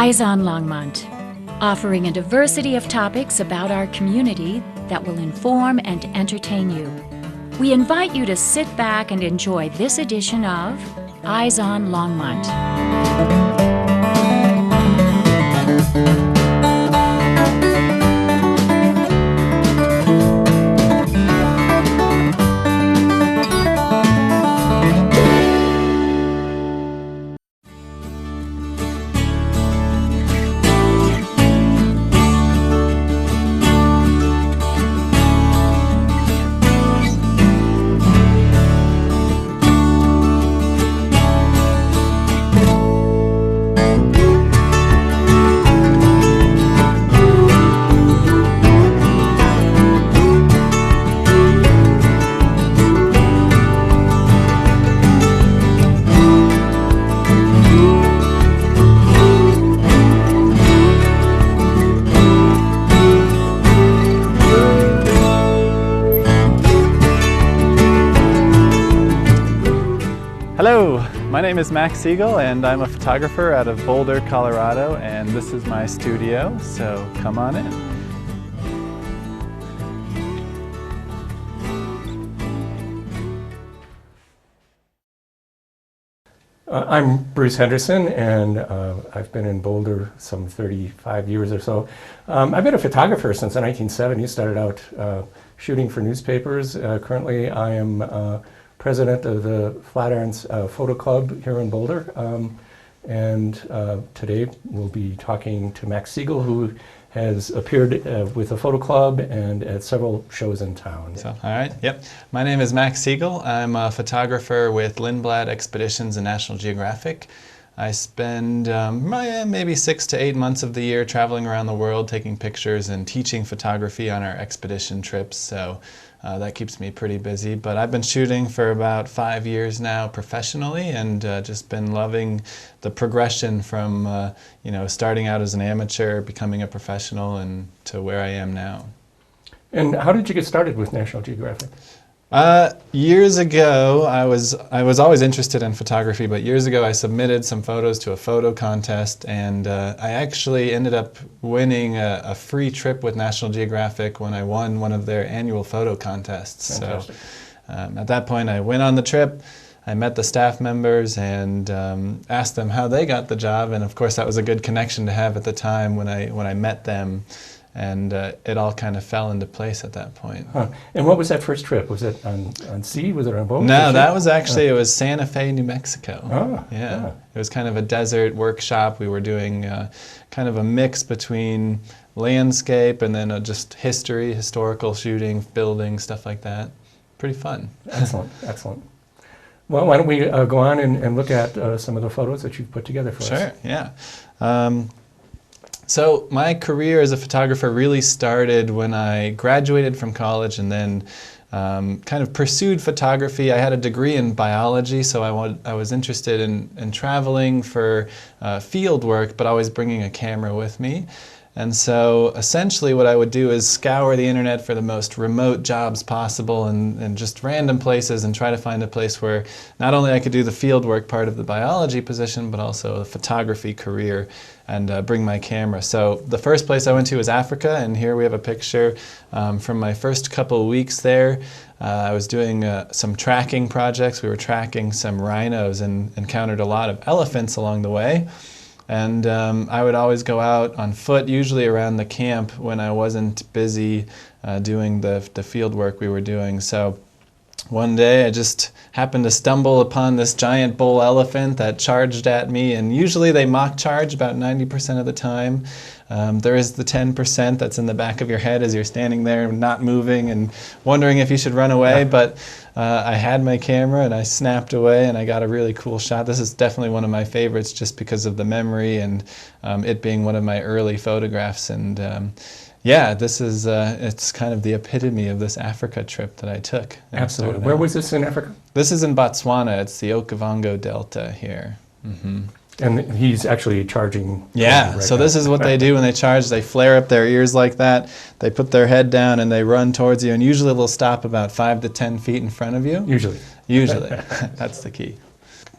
Eyes on Longmont, offering a diversity of topics about our community that will inform and entertain you. We invite you to sit back and enjoy this edition of Eyes on Longmont. Hello, my name is Max Seigal and I'm a photographer out of Boulder, Colorado, and this is my studio, so come on in. I'm Bruce Henderson, and I've been in Boulder some 35 years or so. I've been a photographer since the 1970s, started out shooting for newspapers. Currently I am president of the Flatirons Photo Club here in Boulder, and today we'll be talking to Max Seigal, who has appeared with the photo club and at several shows in town. So, all right, yep. My name is Max Seigal. I'm a photographer with Lindblad Expeditions and National Geographic. I spend maybe 6 to 8 months of the year traveling around the world, taking pictures and teaching photography on our expedition trips. So that keeps me pretty busy. But I've been shooting for about 5 years now professionally, and just been loving the progression from starting out as an amateur, becoming a professional, and to where I am now. And how did you get started with National Geographic? Years ago, I was always interested in photography, but years ago I submitted some photos to a photo contest, and I actually ended up winning a free trip with National Geographic when I won one of their annual photo contests. Fantastic. So at that point I went on the trip, I met the staff members and asked them how they got the job, and of course that was a good connection to have at the time when I met them. And it all kind of fell into place at that point. Huh. And what was that first trip? Was it on sea? Was it on a boat? No, that was actually, it was Santa Fe, New Mexico. Oh, yeah. yeah. It was kind of a desert workshop. We were doing kind of a mix between landscape and then just historical shooting, building, stuff like that. Pretty fun. Excellent, excellent. Well, why don't we go on and look at some of the photos that you've put together for us? Sure, yeah. So my career as a photographer really started when I graduated from college and then kind of pursued photography. I had a degree in biology, so I was interested in traveling for field work, but always bringing a camera with me. And so essentially what I would do is scour the internet for the most remote jobs possible and just random places, and try to find a place where not only I could do the field work part of the biology position, but also a photography career, and bring my camera. So the first place I went to was Africa, and here we have a picture from my first couple weeks there. I was doing some tracking projects. We were tracking some rhinos and encountered a lot of elephants along the way. And I would always go out on foot, usually around the camp when I wasn't busy doing the field work we were doing. So one day I just happened to stumble upon this giant bull elephant that charged at me, and usually they mock charge about 90% of the time. There is the 10% that's in the back of your head as you're standing there not moving and wondering if you should run away, but I had my camera and I snapped away and I got a really cool shot. This is definitely one of my favorites just because of the memory and it being one of my early photographs. And yeah, this is, it's kind of the epitome of this Africa trip that I took. Absolutely. Where was this in Africa? This is in Botswana. It's the Okavango Delta here. Mm-hmm. And he's actually charging. Yeah, right so now. this is what they do when they charge. They flare up their ears like that. They put their head down and they run towards you. And usually they'll stop about 5 to 10 feet in front of you. Usually. Usually. That's the key.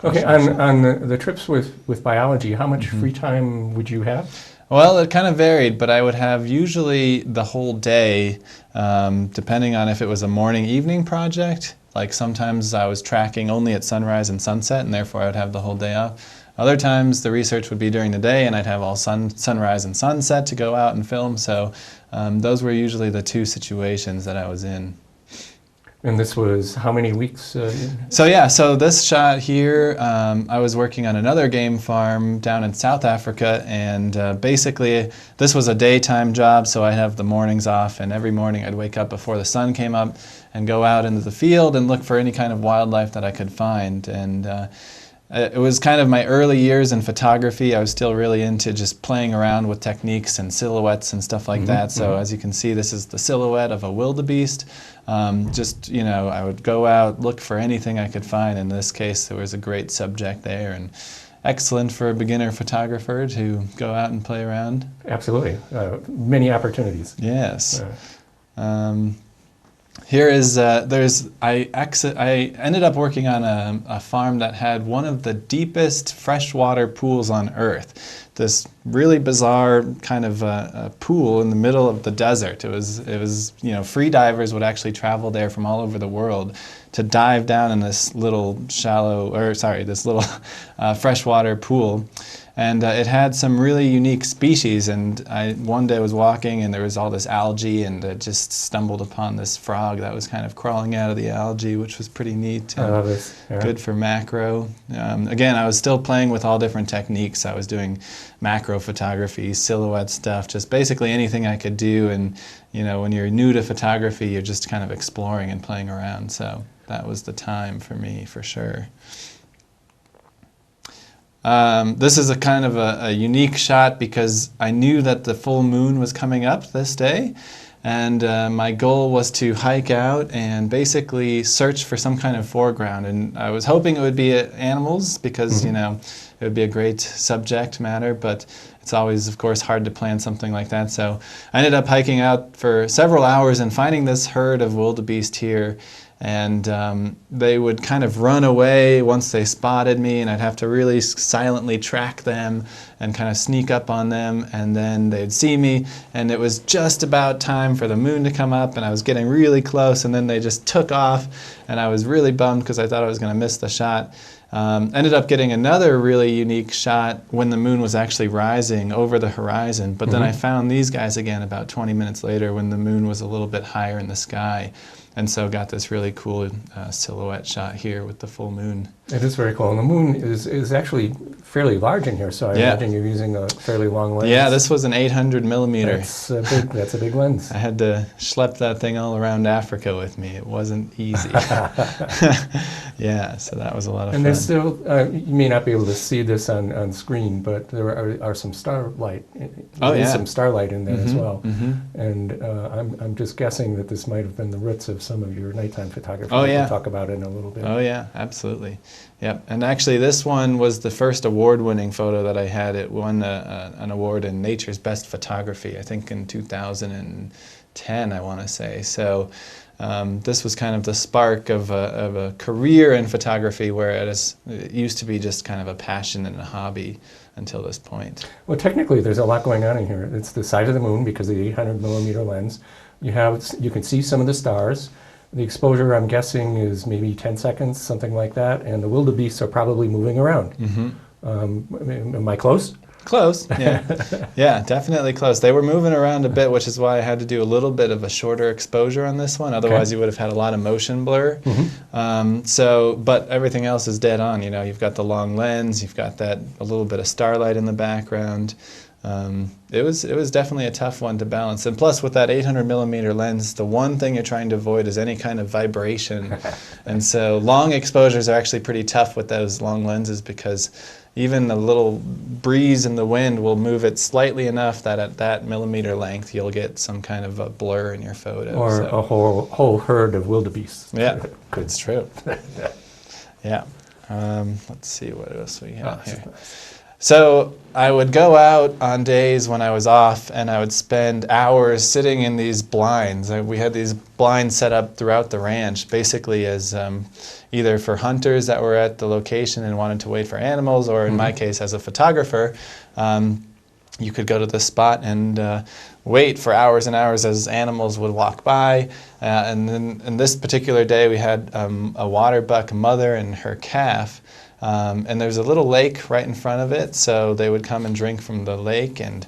Okay, on the trips with biology, how much free time would you have? Well, it kind of varied, but I would have usually the whole day, depending on if it was a morning, evening project. Like sometimes I was tracking only at sunrise and sunset, and therefore I would have the whole day off. Other times the research would be during the day, and I'd have all sunrise and sunset to go out and film. So those were usually the two situations that I was in. And this was how many weeks? So this shot here, I was working on another game farm down in South Africa, and basically this was a daytime job, so I'd have the mornings off, and every morning I'd wake up before the sun came up and go out into the field and look for any kind of wildlife that I could find. And it was kind of my early years in photography. I was still really into just playing around with techniques and silhouettes and stuff like that. So as you can see, this is the silhouette of a wildebeest. I would go out, look for anything I could find. In this case, there was a great subject there, and excellent for a beginner photographer to go out and play around. Absolutely. Many opportunities. Yes. Here is, I ended up working on a farm that had one of the deepest freshwater pools on Earth. This really bizarre kind of pool in the middle of the desert. It was free divers would actually travel there from all over the world to dive down in this little freshwater pool. And it had some really unique species, and I one day was walking and there was all this algae, and I just stumbled upon this frog that was kind of crawling out of the algae, which was pretty neat. I love this. Yeah. Good for macro. Again, I was still playing with all different techniques. I was doing macro photography, silhouette stuff, just basically anything I could do. And when you're new to photography, you're just kind of exploring and playing around. So that was the time for me, for sure. This is a kind of a unique shot because I knew that the full moon was coming up this day, and my goal was to hike out and basically search for some kind of foreground. And I was hoping it would be animals because it would be a great subject matter, but it's always, of course, hard to plan something like that. So I ended up hiking out for several hours and finding this herd of wildebeest here. And they would kind of run away once they spotted me, and I'd have to really silently track them and kind of sneak up on them, and then they'd see me, and it was just about time for the moon to come up, and I was getting really close, and then they just took off, and I was really bummed because I thought I was going to miss the shot. Ended up getting another really unique shot when the moon was actually rising over the horizon, but then I found these guys again about 20 minutes later when the moon was a little bit higher in the sky. And so got this really cool silhouette shot here with the full moon. It is very cool. And the moon is actually fairly large in here, so I imagine you're using a fairly long lens. Yeah, this was an 800 millimeter. That's a big lens. I had to schlep that thing all around Africa with me. It wasn't easy. Yeah, so that was a lot of fun. And there's still, you may not be able to see this on screen, but there are some starlight. Some starlight in there as well. And I'm just guessing that this might have been the roots of some of your nighttime photography. We'll talk about it in a little bit. Oh yeah, absolutely. Yep. And actually this one was the first award-winning photo that I had. It won an award in Nature's Best Photography, I think in 2010, I want to say. So this was kind of the spark of a career in photography, where it used to be just kind of a passion and a hobby until this point. Well, technically there's a lot going on in here. It's the side of the moon because of the 800 millimeter lens. You can see some of the stars. The exposure, I'm guessing, is maybe 10 seconds, something like that, and the wildebeests are probably moving around. Am I close? Close, yeah. Yeah, definitely close. They were moving around a bit, which is why I had to do a little bit of a shorter exposure on this one. Otherwise, you would have had a lot of motion blur. But everything else is dead on. You've got the long lens, you've got a little bit of starlight in the background. It was definitely a tough one to balance, and plus with that 800 millimeter lens, the one thing you're trying to avoid is any kind of vibration. And so long exposures are actually pretty tough with those long lenses, because even a little breeze in the wind will move it slightly enough that at that millimeter length you'll get some kind of a blur in your photo. Or a whole herd of wildebeest. Yeah, it's true. Yeah. Let's see what else we have here. So I would go out on days when I was off, and I would spend hours sitting in these blinds. We had these blinds set up throughout the ranch, basically as either for hunters that were at the location and wanted to wait for animals, or in my case as a photographer, you could go to the spot and wait for hours and hours as animals would walk by. And then in this particular day, we had a water buck mother and her calf. And there's a little lake right in front of it, so they would come and drink from the lake. And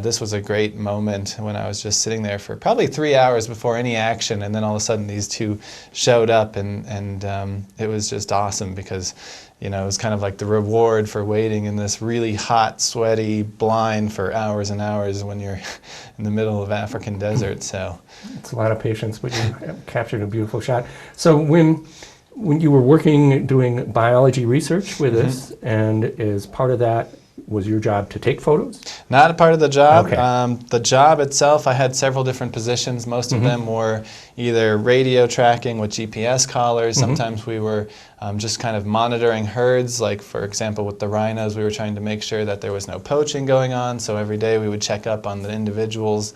this was a great moment when I was just sitting there for probably 3 hours before any action, and then all of a sudden these two showed up, and it was just awesome because, you know, it was kind of like the reward for waiting in this really hot, sweaty blind for hours and hours when you're in the middle of African desert. So it's a lot of patience, but you captured a beautiful shot. So when you were working doing biology research with us, and as part of that, was your job to take photos? Not a part of the job. Okay. The job itself, I had several different positions. Most of them were either radio tracking with GPS collars. Sometimes we were just kind of monitoring herds. Like, for example, with the rhinos, we were trying to make sure that there was no poaching going on. So every day we would check up on the individuals.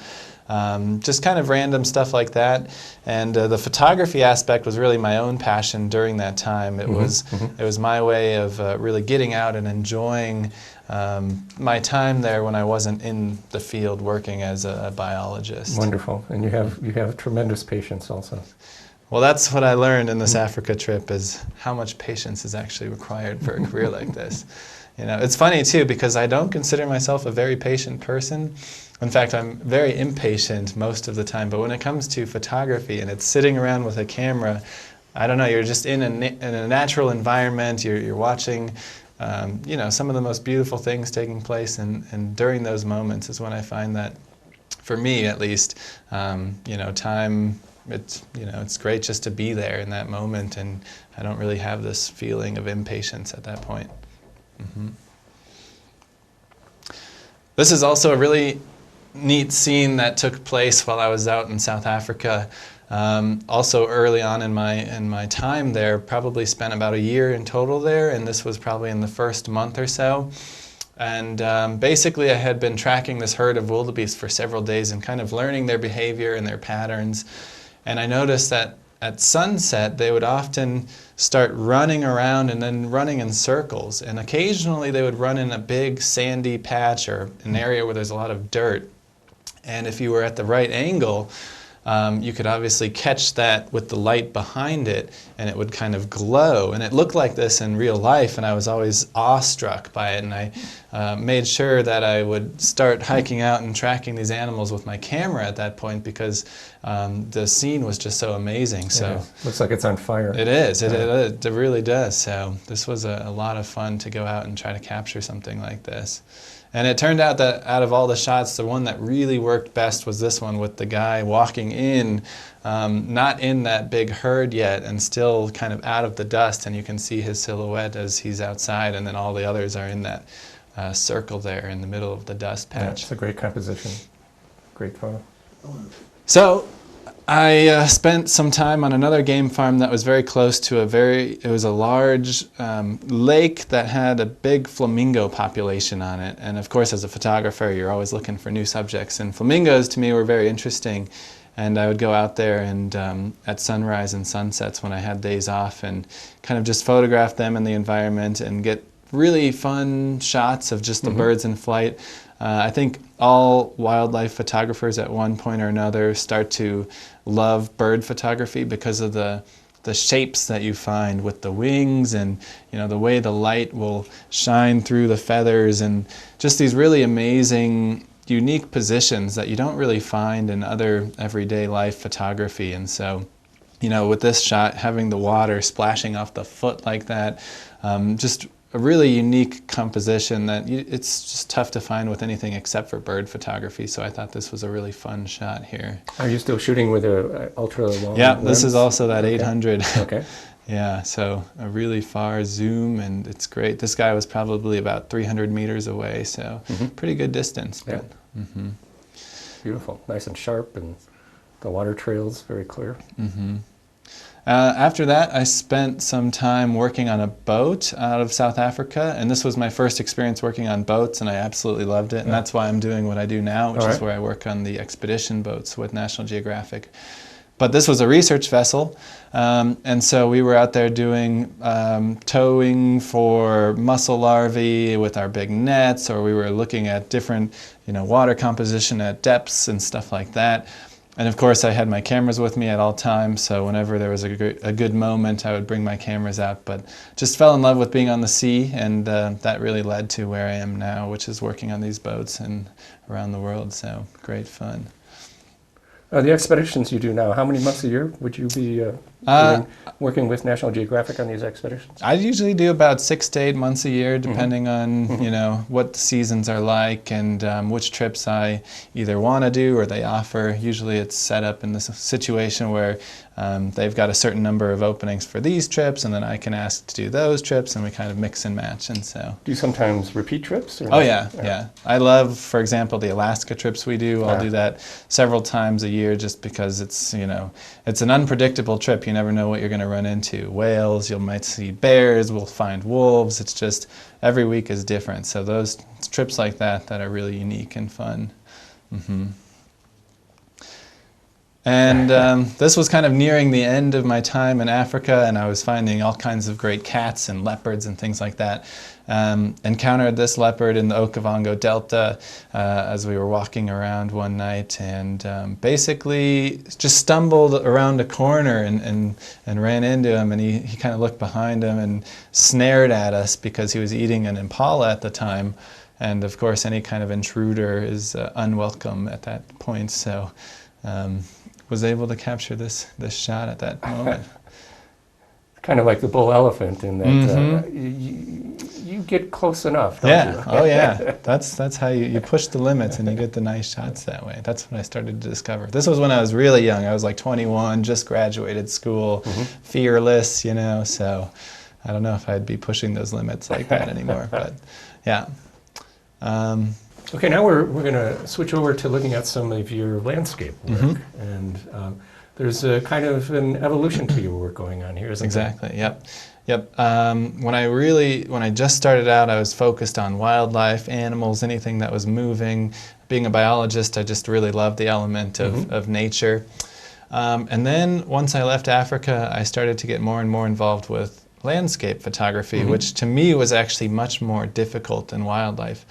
Just kind of random stuff like that. And the photography aspect was really my own passion during that time. It was my way of really getting out and enjoying my time there when I wasn't in the field working as a biologist. Wonderful. And you have tremendous patience also. Well, that's what I learned in this Africa trip, is how much patience is actually required for a career like this. You know, it's funny too, because I don't consider myself a very patient person. In fact, I'm very impatient most of the time, but when it comes to photography and it's sitting around with a camera, I don't know, you're just in a natural environment, you're watching, you know, some of the most beautiful things taking place, and during those moments is when I find that, for me at least, you know, time, it's great just to be there in that moment, and I don't really have this feeling of impatience at that point. This is also a really neat scene that took place while I was out in South Africa. Also early on in my time there, probably spent about a year in total there, and this was probably in the first month or so. And basically I had been tracking this herd of wildebeest for several days and kind of learning their behavior and their patterns. And I noticed that at sunset they would often start running around and then running in circles. And occasionally they would run in a big sandy patch or an area where there's a lot of dirt. And if you were at the right angle, you could obviously catch that with the light behind it, and it would kind of glow. And it looked like this in real life, and I was always awestruck by it. And I made sure that I would start hiking out and tracking these animals with my camera at that point, because the scene was just so amazing. So yeah, looks like it's on fire. It is. It really does. So this was a lot of fun to go out and try to capture something like this. And it turned out that out of all the shots, the one that really worked best was this one with the guy walking in, not in that big herd yet, and still kind of out of the dust, and you can see his silhouette as he's outside, and then all the others are in that circle there in the middle of the dust patch. Yeah, it's a great composition. Great photo. So I spent some time on another game farm that was very close to it was a large lake that had a big flamingo population on it. And of course, as a photographer, you're always looking for new subjects. And flamingos to me were very interesting. And I would go out there and at sunrise and sunsets when I had days off and kind of just photograph them in the environment and get really fun shots of just the birds in flight. I think all wildlife photographers at one point or another start to love bird photography because of the shapes that you find with the wings, and the way the light will shine through the feathers, and just these really amazing, unique positions that you don't really find in other everyday life photography. And so, with this shot, having the water splashing off the foot like that, just a really unique composition that it's just tough to find with anything except for bird photography. So I thought this was a really fun shot here. Are you still shooting with a ultra long Yeah, lens? this is also that 800. Okay. Yeah, so a really far zoom, and it's great. This guy was probably about 300 meters away, so pretty good distance. Yeah. But, Beautiful, nice and sharp, and the water trails very clear. After that, I spent some time working on a boat out of South Africa, and this was my first experience working on boats, and I absolutely loved it, and that's why I'm doing what I do now, which is where I work on the expedition boats with National Geographic. But this was a research vessel, and so we were out there doing towing for mussel larvae with our big nets, or we were looking at different, water composition at depths and stuff like that. And of course, I had my cameras with me at all times, so whenever there was a good moment, I would bring my cameras out. But just fell in love with being on the sea, and that really led to where I am now, which is working on these boats and around the world. So great fun. The expeditions you do now, how many months a year would you be working with National Geographic on these expeditions? I usually do about 6 to 8 months a year, depending on what the seasons are like and which trips I either want to do or they offer. Usually it's set up in this situation where they've got a certain number of openings for these trips, and then I can ask to do those trips, and we kind of mix and match. And so, do you sometimes repeat trips? Or oh yeah. I love, for example, the Alaska trips we do. I'll do that several times a year, just because it's it's an unpredictable trip. You never know what you're going to run into. Whales, you might see bears, we'll find wolves. It's just every week is different. So those trips like that are really unique and fun. And this was kind of nearing the end of my time in Africa, and I was finding all kinds of great cats and leopards and things like that. Encountered this leopard in the Okavango Delta as we were walking around one night, and basically just stumbled around a corner and ran into him, and he kind of looked behind him and snared at us because he was eating an impala at the time. And of course, any kind of intruder is unwelcome at that point. So was able to capture this shot at that moment. Kind of like the bull elephant in that you get close enough, don't you? Oh yeah. That's how you push the limits and you get the nice shots that way. That's what I started to discover. This was when I was really young. I was like 21, just graduated school, fearless, so I don't know if I'd be pushing those limits like that anymore, but yeah. Okay, now we're going to switch over to looking at some of your landscape work, and there's a kind of an evolution to your work going on here, isn't there? Exactly. Yep. When I just started out, I was focused on wildlife, animals, anything that was moving. Being a biologist, I just really loved the element of nature. And then once I left Africa, I started to get more and more involved with landscape photography, which to me was actually much more difficult than wildlife.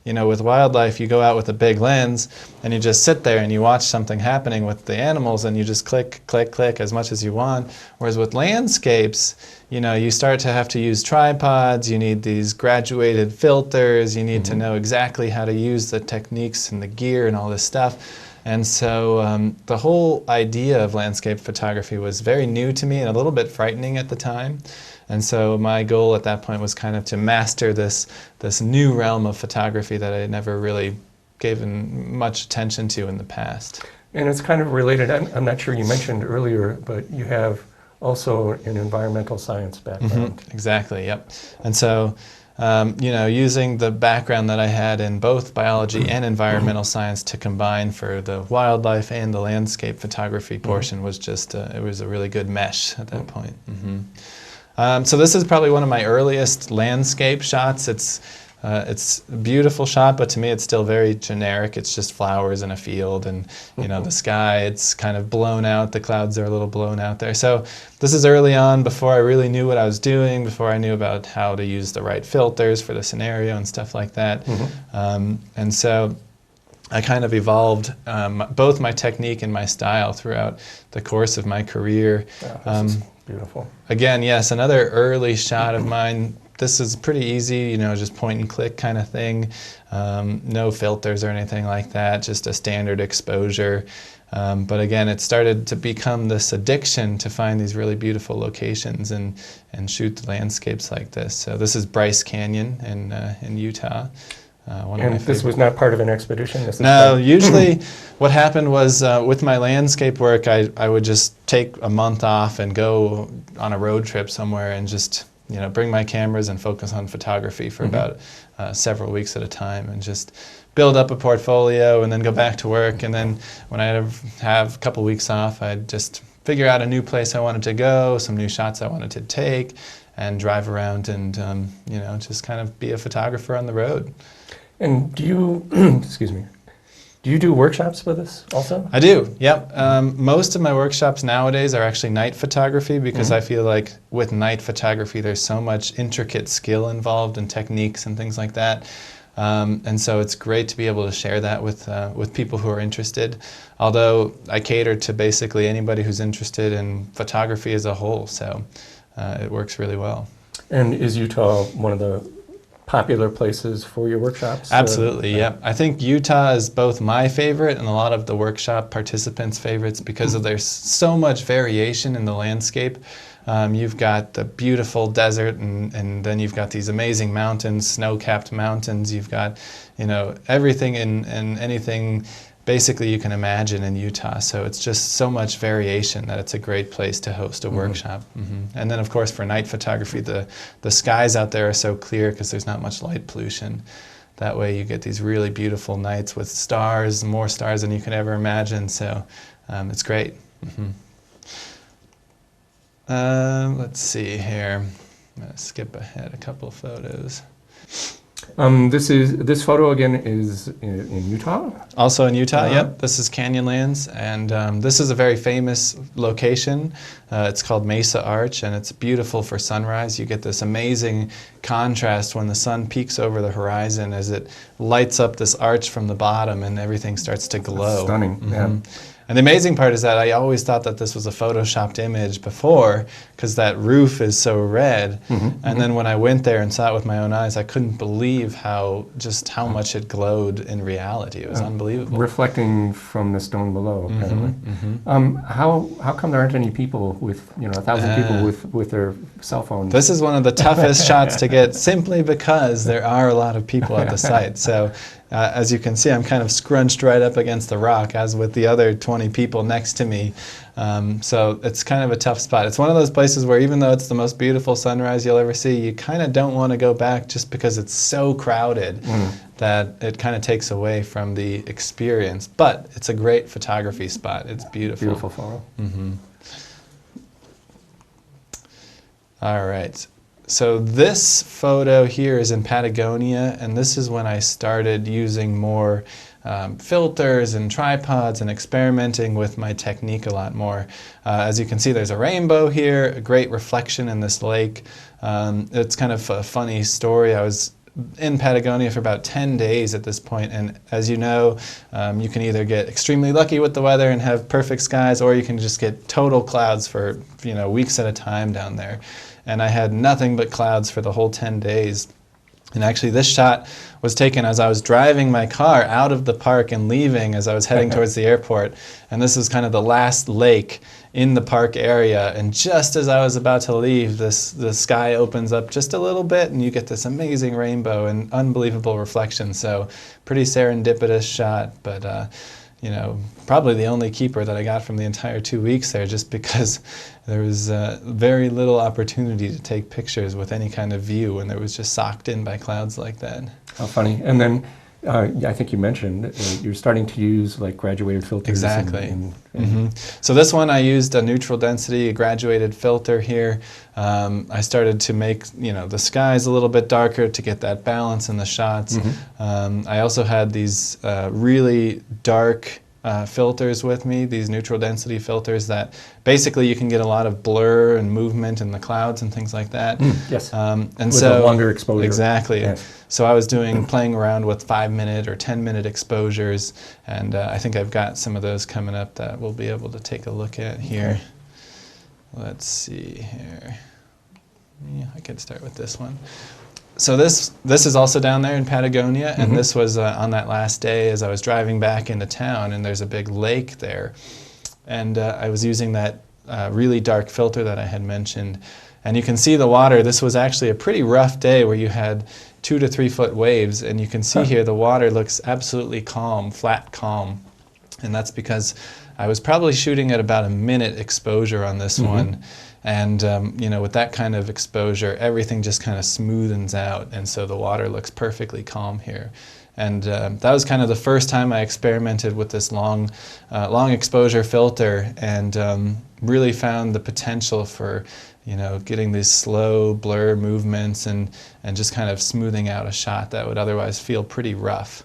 With wildlife, you go out with a big lens and you just sit there and you watch something happening with the animals and you just click, click, click as much as you want. Whereas with landscapes, you start to have to use tripods, you need these graduated filters, you need to know exactly how to use the techniques and the gear and all this stuff. And so the whole idea of landscape photography was very new to me and a little bit frightening at the time. And so my goal at that point was kind of to master this new realm of photography that I had never really given much attention to in the past. And it's kind of related, I'm not sure you mentioned earlier, but you have also an environmental science background. Exactly, yep. And so, using the background that I had in both biology and environmental science to combine for the wildlife and the landscape photography portion was just, it was a really good mesh at that point. So this is probably one of my earliest landscape shots. It's a beautiful shot, but to me it's still very generic. It's just flowers in a field and the sky, it's kind of blown out. The clouds are a little blown out there. So this is early on, before I really knew what I was doing, before I knew about how to use the right filters for the scenario and stuff like that. And so I kind of evolved both my technique and my style throughout the course of my career. This is beautiful. Again, yes, another early shot of mine. This is pretty easy, just point and click kind of thing. No filters or anything like that, just a standard exposure. But again, it started to become this addiction to find these really beautiful locations and shoot the landscapes like this. So this is Bryce Canyon in Utah. And this was not part of an expedition? No, usually what happened was with my landscape work, I would just take a month off and go on a road trip somewhere and just bring my cameras and focus on photography for about several weeks at a time and just build up a portfolio and then go back to work. And then when I have a couple weeks off, I'd just figure out a new place I wanted to go, some new shots I wanted to take, and drive around and just kind of be a photographer on the road. And do you, excuse me, do you do workshops with us also? I do, yep. Most of my workshops nowadays are actually night photography because I feel like with night photography there's so much intricate skill involved and techniques and things like that. And so it's great to be able to share that with people who are interested. Although I cater to basically anybody who's interested in photography as a whole, so it works really well. And is Utah one of the popular places for your workshops? Absolutely, yeah. I think Utah is both my favorite and a lot of the workshop participants' favorites because there's so much variation in the landscape. You've got the beautiful desert, and then you've got these amazing mountains, snow-capped mountains. You've got, everything and anything basically you can imagine in Utah. So it's just so much variation that it's a great place to host a workshop. And then, of course, for night photography, the skies out there are so clear because there's not much light pollution. That way you get these really beautiful nights with stars, more stars than you can ever imagine. So it's great. Let's see here. I'm going to skip ahead a couple of photos. This photo again is in Utah? Also in Utah, yep. This is Canyonlands, and this is a very famous location. It's called Mesa Arch, and it's beautiful for sunrise. You get this amazing contrast when the sun peaks over the horizon as it lights up this arch from the bottom and everything starts to glow. That's stunning, yeah. And the amazing part is that I always thought that this was a photoshopped image before because that roof is so red. And then when I went there and saw it with my own eyes, I couldn't believe how much it glowed in reality. It was unbelievable. Reflecting from the stone below, apparently. How come there aren't any people with, 1,000 people with their cell phones? This is one of the toughest shots to get simply because there are a lot of people at the site. So as you can see, I'm kind of scrunched right up against the rock, as with the other 20 people next to me. So it's kind of a tough spot. It's one of those places where even though it's the most beautiful sunrise you'll ever see, you kind of don't want to go back just because it's so crowded that it kind of takes away from the experience. But it's a great photography spot. It's beautiful. Beautiful photo. All right. So this photo here is in Patagonia, and this is when I started using more filters and tripods and experimenting with my technique a lot more. As you can see, there's a rainbow here, a great reflection in this lake. It's kind of a funny story. I was in Patagonia for about 10 days at this point, and as you know, you can either get extremely lucky with the weather and have perfect skies, or you can just get total clouds for weeks at a time down there. And I had nothing but clouds for the whole 10 days. And actually this shot was taken as I was driving my car out of the park and leaving as I was heading towards the airport. And this was kind of the last lake in the park area. And just as I was about to leave, the sky opens up just a little bit and you get this amazing rainbow and unbelievable reflection. So pretty serendipitous shot, but probably the only keeper that I got from the entire 2 weeks there, just because there was very little opportunity to take pictures with any kind of view when it was just socked in by clouds like that. How funny. And then I think you mentioned you're starting to use like graduated filters. Exactly. So this one I used a neutral density, a graduated filter here. I started to make the skies a little bit darker to get that balance in the shots. I also had these really dark filters with me, these neutral density filters that basically you can get a lot of blur and movement in the clouds and things like that. Yes. And with so a longer exposure. Exactly. Yes. So I was playing around with 5-minute or 10-minute exposures, and I think I've got some of those coming up that we'll be able to take a look at here. Okay. Let's see here. Yeah, I could start with this one. So this is also down there in Patagonia, and this was on that last day as I was driving back into town, and there's a big lake there. And I was using that really dark filter that I had mentioned. And you can see the water. This was actually a pretty rough day where you had 2 to 3 foot waves, and you can see here the water looks absolutely calm, flat calm. And that's because I was probably shooting at about a minute exposure on this one. And with that kind of exposure, everything just kind of smoothens out, and so the water looks perfectly calm here. And that was kind of the first time I experimented with this long exposure filter, and really found the potential for, getting these slow blur movements and just kind of smoothing out a shot that would otherwise feel pretty rough.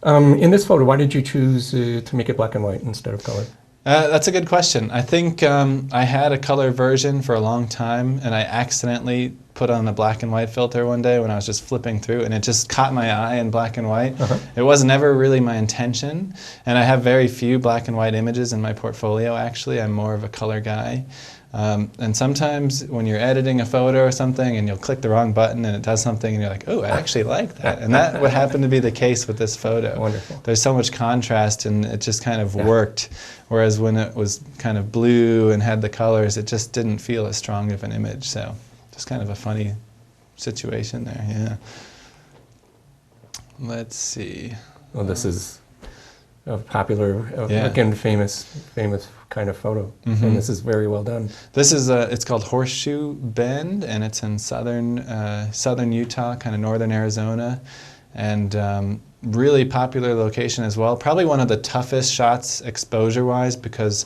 In this photo, why did you choose to make it black and white instead of color? That's a good question. I think I had a color version for a long time, and I accidentally put on a black and white filter one day when I was just flipping through, and it just caught my eye in black and white. It was never really my intention, and I have very few black and white images in my portfolio, actually. I'm more of a color guy. And sometimes when you're editing a photo or something and you'll click the wrong button and it does something and you're like, oh, I actually like that. And that would happen to be the case with this photo. Wonderful. There's so much contrast and it just kind of worked. Whereas when it was kind of blue and had the colors, it just didn't feel as strong of an image. So just kind of a funny situation there, yeah. Let's see. Well, this is a popular, again, famous kind of photo. And this is very well done. This is it's called Horseshoe Bend, and it's in southern Utah, kind of northern Arizona, and really popular location as well. Probably one of the toughest shots exposure-wise, because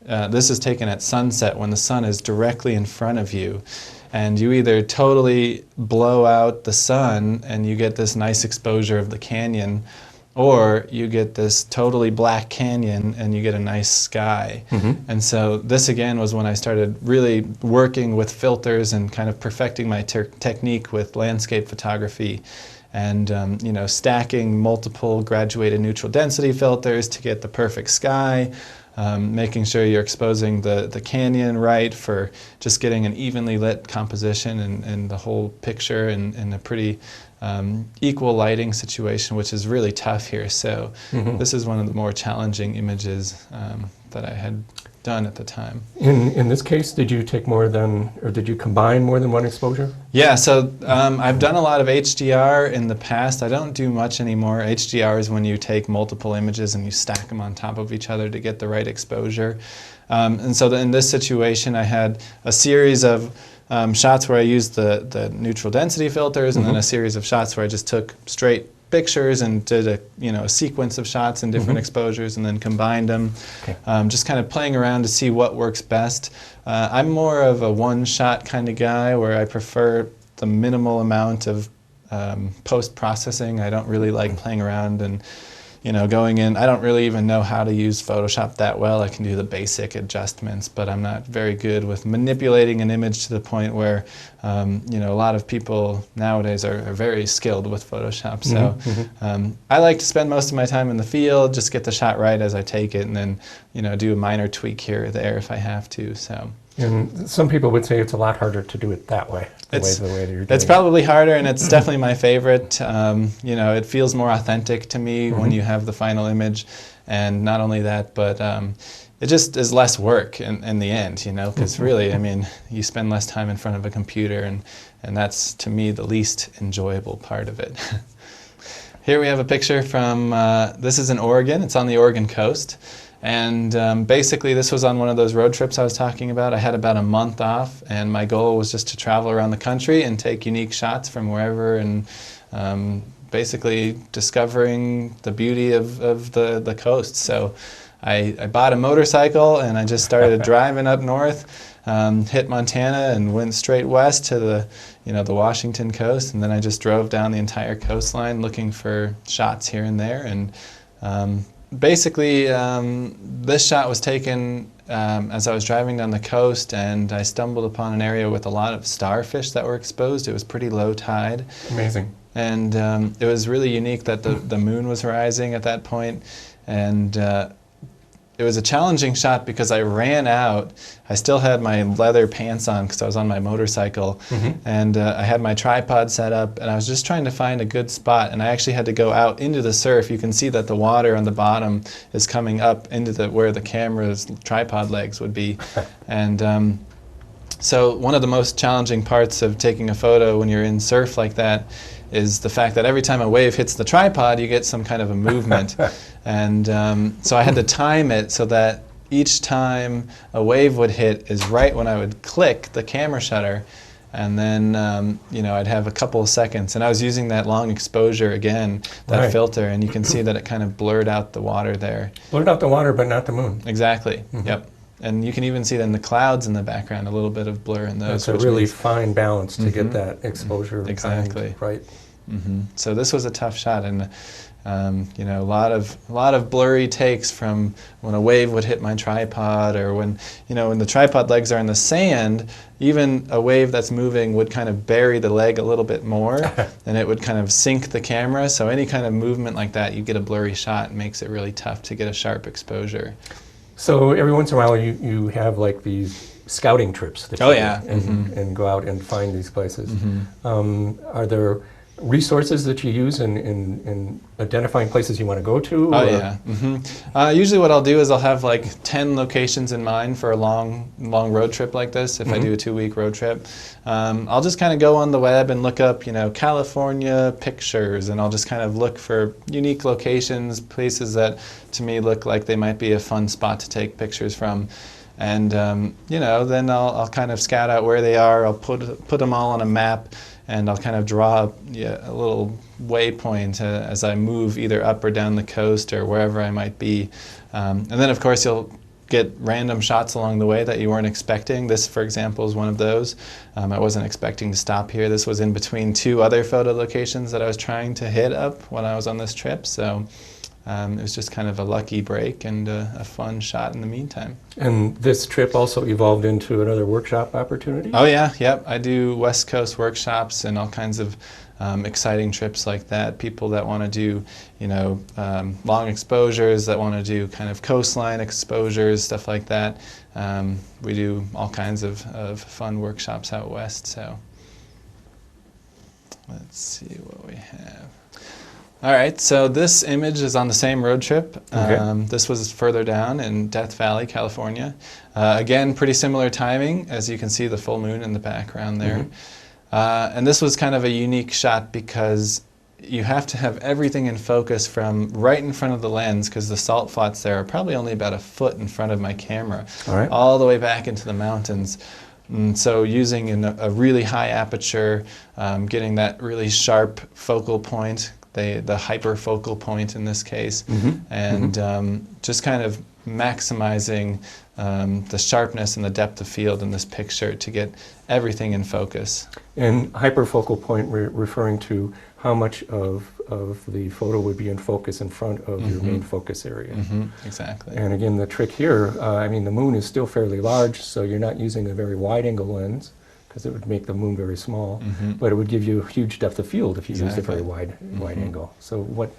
this is taken at sunset when the sun is directly in front of you. And you either totally blow out the sun and you get this nice exposure of the canyon, or you get this totally black canyon and you get a nice sky. And so this again was when I started really working with filters and kind of perfecting my technique with landscape photography, and stacking multiple graduated neutral density filters to get the perfect sky. Making sure you're exposing the canyon right for just getting an evenly lit composition and the whole picture in a pretty equal lighting situation, which is really tough here. So this is one of the more challenging images that I had done at the time. In this case, did you take more than, or did you combine more than one exposure? Yeah, so I've done a lot of HDR in the past. I don't do much anymore. HDR is when you take multiple images and you stack them on top of each other to get the right exposure. And so in this situation, I had a series of shots where I used the neutral density filters, and then a series of shots where I just took straight pictures and did a sequence of shots in different exposures and then combined them. Just kind of playing around to see what works best. I'm more of a one-shot kind of guy where I prefer the minimal amount of post-processing. I don't really like playing around and going in. I don't really even know how to use Photoshop that well. I can do the basic adjustments, but I'm not very good with manipulating an image to the point where, a lot of people nowadays are very skilled with Photoshop. So I like to spend most of my time in the field, just get the shot right as I take it, and then, do a minor tweak here or there if I have to. So. And some people would say it's a lot harder to do it that way, the way that you're doing it. It's probably harder, and it's definitely my favorite. It feels more authentic to me when you have the final image, and not only that, but it just is less work in the end, because really, you spend less time in front of a computer, and that's, to me, the least enjoyable part of it. Here we have a picture from, this is in Oregon. It's on the Oregon coast. And basically this was on one of those road trips I was talking about. I had about a month off, and my goal was just to travel around the country and take unique shots from wherever, and basically discovering the beauty of the coast. So I bought a motorcycle and I just started driving up north, hit Montana and went straight west to the Washington coast, and then I just drove down the entire coastline looking for shots here and there. And basically, this shot was taken as I was driving down the coast, and I stumbled upon an area with a lot of starfish that were exposed. It was pretty low tide. Amazing. And it was really unique that the moon was rising at that point. And it was a challenging shot because I ran out. I still had my leather pants on because I was on my motorcycle, and I had my tripod set up, and I was just trying to find a good spot, and I actually had to go out into the surf. You can see that the water on the bottom is coming up into where the camera's tripod legs would be. And so one of the most challenging parts of taking a photo when you're in surf like that is the fact that every time a wave hits the tripod, you get some kind of a movement. And so I had to time it so that each time a wave would hit is right when I would click the camera shutter. and then you know, I'd have a couple of seconds, and I was using that long exposure again, that Right. filter, and you can see that it kind of blurred out the water there. Blurred out the water, but not the moon. Exactly. Yep. And you can even see then the clouds in the background, a little bit of blur in those. That's a which really means- fine balance to get that exposure. Exactly. Right. So this was a tough shot, and you know, a lot of blurry takes from when a wave would hit my tripod, or when, you know, when the tripod legs are in the sand, even a wave that's moving would kind of bury the leg a little bit more, and it would kind of sink the camera. So any kind of movement like that, you get a blurry shot, and makes it really tough to get a sharp exposure. So every once in a while you have like these scouting trips that you Oh, do yeah. and go out and find these places. Are there resources that you use in identifying places you want to go to? Oh, or- yeah. Usually what I'll do is I'll have like 10 locations in mind for a long road trip like this, if I do a 2-week road trip. I'll just kind of go on the web and look up, you know, California pictures, and I'll just kind of look for unique locations, places that to me look like they might be a fun spot to take pictures from. And, you know, then I'll kind of scout out where they are. I'll put them all on a map, and I'll kind of draw a little waypoint as I move either up or down the coast or wherever I might be. And then, of course, you'll get random shots along the way that you weren't expecting. This, for example, is one of those. I wasn't expecting to stop here. This was in between 2 other photo locations that I was trying to hit up when I was on this trip. So it was just kind of a lucky break and a fun shot in the meantime. And this trip also evolved into another workshop opportunity? Oh yeah, yep. I do West Coast workshops and all kinds of exciting trips like that. People that want to do, you know, long exposures, that want to do kind of coastline exposures, stuff like that. We do all kinds of fun workshops out west. So let's see what we have. All right, so this image is on the same road trip. Okay. This was further down in Death Valley, California. Again, pretty similar timing, as you can see the full moon in the background there. And this was kind of a unique shot because you have to have everything in focus from right in front of the lens, because the salt flats there are probably only about 1 foot in front of my camera, All right. all the way back into the mountains. And so using a really high aperture, getting that really sharp focal point, the hyperfocal point in this case, and just kind of maximizing the sharpness and the depth of field in this picture to get everything in focus. And hyperfocal point, we're referring to how much of the photo would be in focus in front of your main focus area. Exactly. And again, the trick here, I mean, the moon is still fairly large, so you're not using a very wide-angle lens, because it would make the moon very small, but it would give you a huge depth of field if you used a very wide angle. So what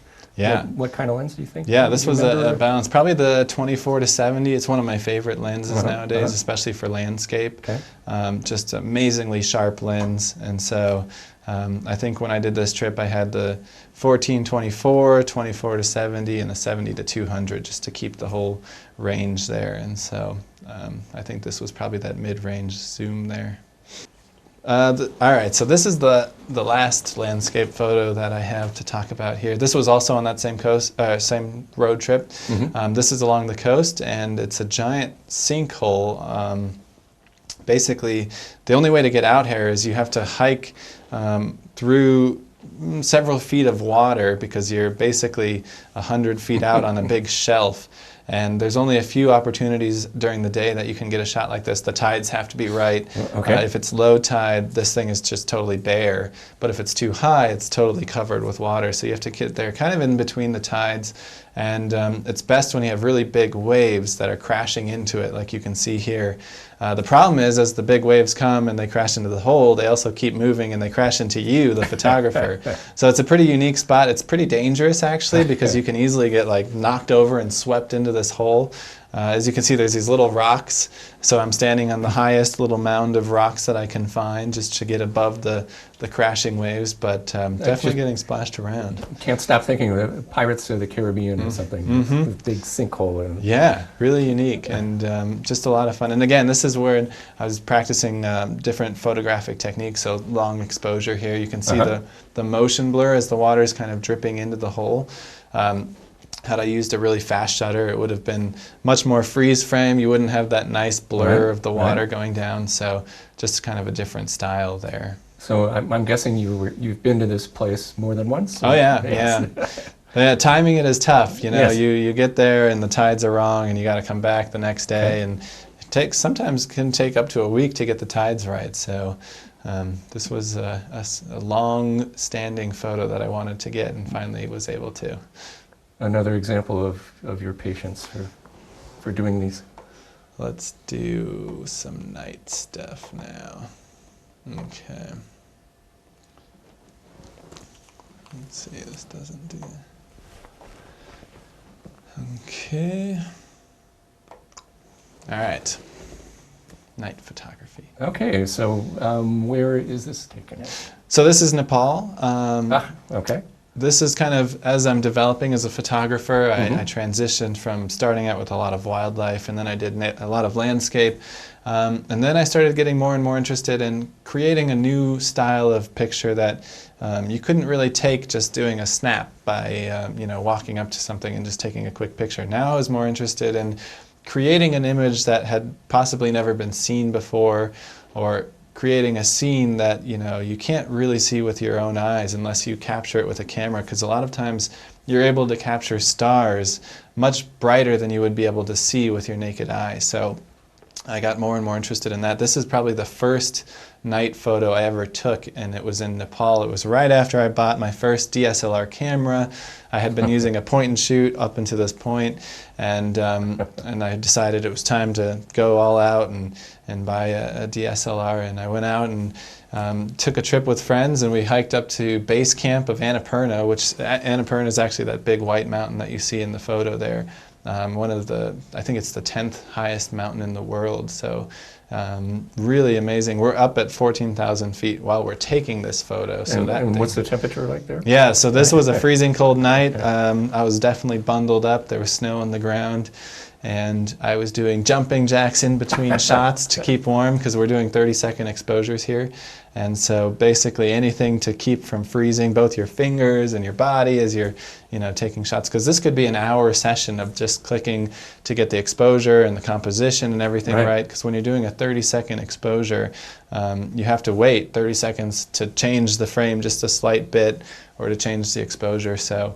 kind of lens do you think? Yeah, this was Remember? a balance. Probably the 24-70. It's one of my favorite lenses nowadays, especially for landscape. Okay. Just amazingly sharp lens. And so I think when I did this trip, I had the 14-24, 24-70, and the 70-200 just to keep the whole range there. And so I think this was probably that mid-range zoom there. All right, so this is the last landscape photo that I have to talk about here. This was also on that same same road trip. This is along the coast, and it's a giant sinkhole. Basically, the only way to get out here is you have to hike through several feet of water, because you're basically 100 feet out on a big shelf. And there's only a few opportunities during the day that you can get a shot like this. The tides have to be right. Okay. If it's low tide, this thing is just totally bare. But if it's too high, it's totally covered with water. So you have to get there kind of in between the tides. And it's best when you have really big waves that are crashing into it, like you can see here. The problem is, as the big waves come and they crash into the hole, they also keep moving and they crash into you, the photographer. So it's a pretty unique spot. It's pretty dangerous, actually, because you can easily get like knocked over and swept into this hole. As you can see, there's these little rocks. So I'm standing on the highest little mound of rocks that I can find, just to get above the crashing waves, but definitely getting splashed around. Can't stop thinking of the Pirates of the Caribbean or something. This big sinkhole. And Yeah, really unique and just a lot of fun. And again, this is where I was practicing different photographic techniques. So long exposure here. You can see the motion blur as the water is kind of dripping into the hole. Had I used a really fast shutter, it would have been much more freeze frame. You wouldn't have that nice blur Right, of the water right. going down. So just kind of a different style there. So I'm guessing you've been to this place more than once? Oh yeah, Yes. yeah. Yeah, timing it is tough. You know, Yes. you get there and the tides are wrong, and you got to come back the next day, Okay. and it takes sometimes can take up to a week to get the tides right. So this was a long-standing photo that I wanted to get, and finally was able to. Another example of your patience for doing these. Let's do some night stuff now. Okay. Let's see, this doesn't do that. Okay. All right. Night photography. Okay, so where is this taken at? So this is Nepal. Okay. This is kind of, as I'm developing as a photographer, Mhm. I transitioned from starting out with a lot of wildlife, and then I did a lot of landscape. And then I started getting more and more interested in creating a new style of picture that you couldn't really take just doing a snap by walking up to something and just taking a quick picture. Now I was more interested in creating an image that had possibly never been seen before, or creating a scene that you can't really see with your own eyes unless you capture it with a camera, because a lot of times you're able to capture stars much brighter than you would be able to see with your naked eye. So I got more and more interested in that. This is probably the first night photo I ever took, and it was in Nepal. It was right after I bought my first DSLR camera. I had been using a point and shoot up until this point, and I decided it was time to go all out and buy a DSLR. And I went out and took a trip with friends, and we hiked up to base camp of Annapurna, which Annapurna is actually that big white mountain that you see in the photo there. I think it's the 10th highest mountain in the world, so really amazing. We're up at 14,000 feet while we're taking this photo. So And what's the temperature like there? Yeah, so this was a freezing cold night. I was definitely bundled up. There was snow on the ground, and I was doing jumping jacks in between shots to keep warm, because we're doing 30-second exposures here. And so basically anything to keep from freezing both your fingers and your body as you're taking shots, because this could be an hour session of just clicking to get the exposure and the composition and everything right, because when you're doing a 30-second exposure, you have to wait 30 seconds to change the frame just a slight bit, or to change the exposure. So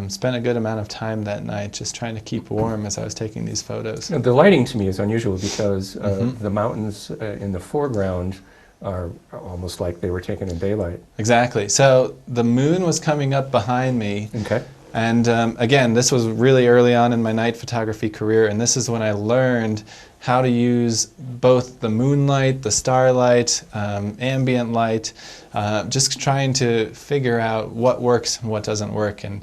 spent a good amount of time that night just trying to keep warm as I was taking these photos. The lighting to me is unusual, because the mountains in the foreground are almost like they were taken in daylight. Exactly. So the moon was coming up behind me. Okay. And again, this was really early on in my night photography career, and this is when I learned how to use both the moonlight, the starlight, ambient light, just trying to figure out what works and what doesn't work. And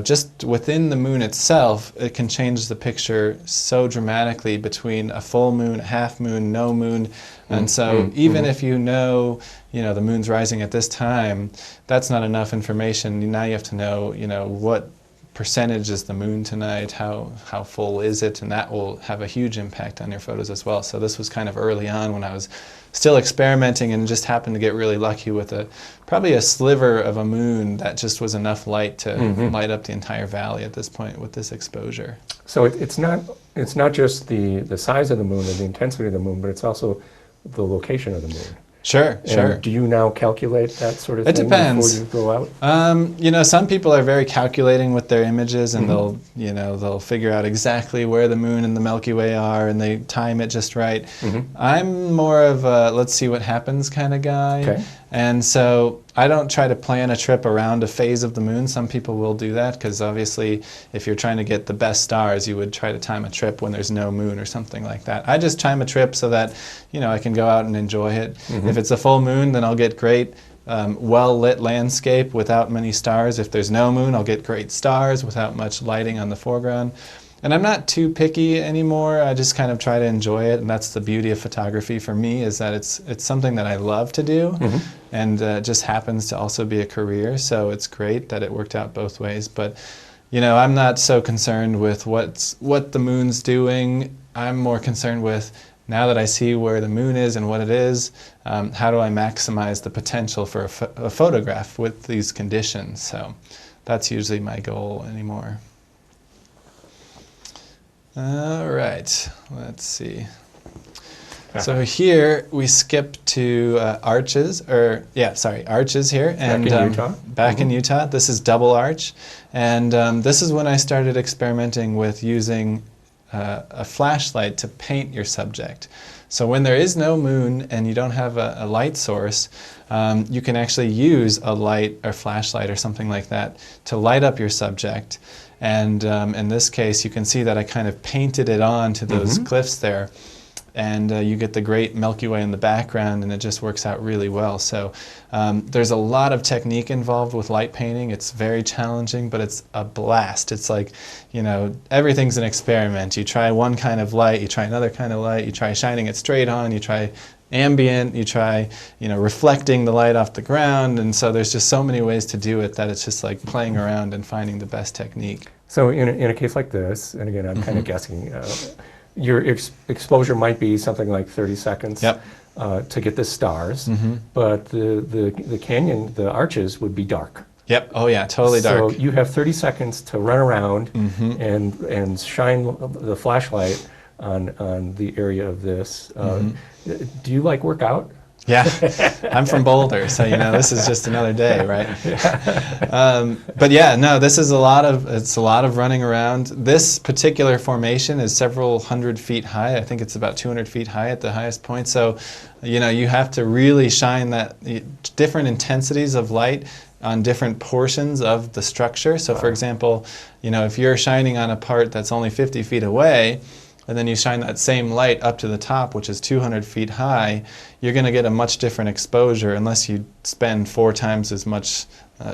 just within the moon itself, it can change the picture so dramatically between a full moon, a half moon, no moon. And so even if the moon's rising at this time, that's not enough information. Now you have to know, what percentage is the moon tonight, how full is it, and that will have a huge impact on your photos as well. So this was kind of early on when I was still experimenting, and just happened to get really lucky with probably a sliver of a moon that just was enough light to light up the entire valley at this point with this exposure. So it's not just the size of the moon or the intensity of the moon, but it's also the location of the moon. Sure. Do you now calculate that sort of thing? It depends. Before you go out? Some people are very calculating with their images, and they'll figure out exactly where the moon and the Milky Way are, and they time it just right. I'm more of a let's see what happens kind of guy. Okay. And so I don't try to plan a trip around a phase of the moon. Some people will do that, because obviously if you're trying to get the best stars, you would try to time a trip when there's no moon or something like that. I just time a trip so that I can go out and enjoy it. If it's a full moon, then I'll get great well-lit landscape without many stars. If there's no moon, I'll get great stars without much lighting on the foreground. And I'm not too picky anymore. I just kind of try to enjoy it, and that's the beauty of photography for me, is that it's something that I love to do, and it just happens to also be a career. So it's great that it worked out both ways. But I'm not so concerned with what the moon's doing. I'm more concerned with, now that I see where the moon is and what it is, how do I maximize the potential for a photograph with these conditions? So that's usually my goal anymore. All right, let's see. So here we skip to arches here. And Back in Utah? Back in Utah. This is double arch. And this is when I started experimenting with using a flashlight to paint your subject. So when there is no moon and you don't have a light source, you can actually use a light or flashlight or something like that to light up your subject. And in this case, you can see that I kind of painted it on to those cliffs there. And you get the great Milky Way in the background, and it just works out really well. So there's a lot of technique involved with light painting. It's very challenging, but it's a blast. It's like, you know, everything's an experiment. You try one kind of light, you try another kind of light, you try shining it straight on, you try ambient, you try, you know, reflecting the light off the ground. And so there's just so many ways to do it that it's just like playing around and finding the best technique. So in a case like this, and again, I'm kind of guessing, your exposure might be something like 30 seconds to get the stars, but the canyon, the arches would be dark. Yep. Oh yeah, totally dark. So you have 30 seconds to run around and shine the flashlight on the area of this. Do you like work out? Yeah, I'm from Boulder, so you know this is just another day, right? But yeah, no, this is a lot of running around. This particular formation is several hundred feet high. I think it's about 200 feet high at the highest point. So, you know, you have to really shine that different intensities of light on different portions of the structure. So, for example, you know, if you're shining on a part that's only 50 feet away, and then you shine that same light up to the top, which is 200 feet high, you're going to get a much different exposure unless you spend 4 times as much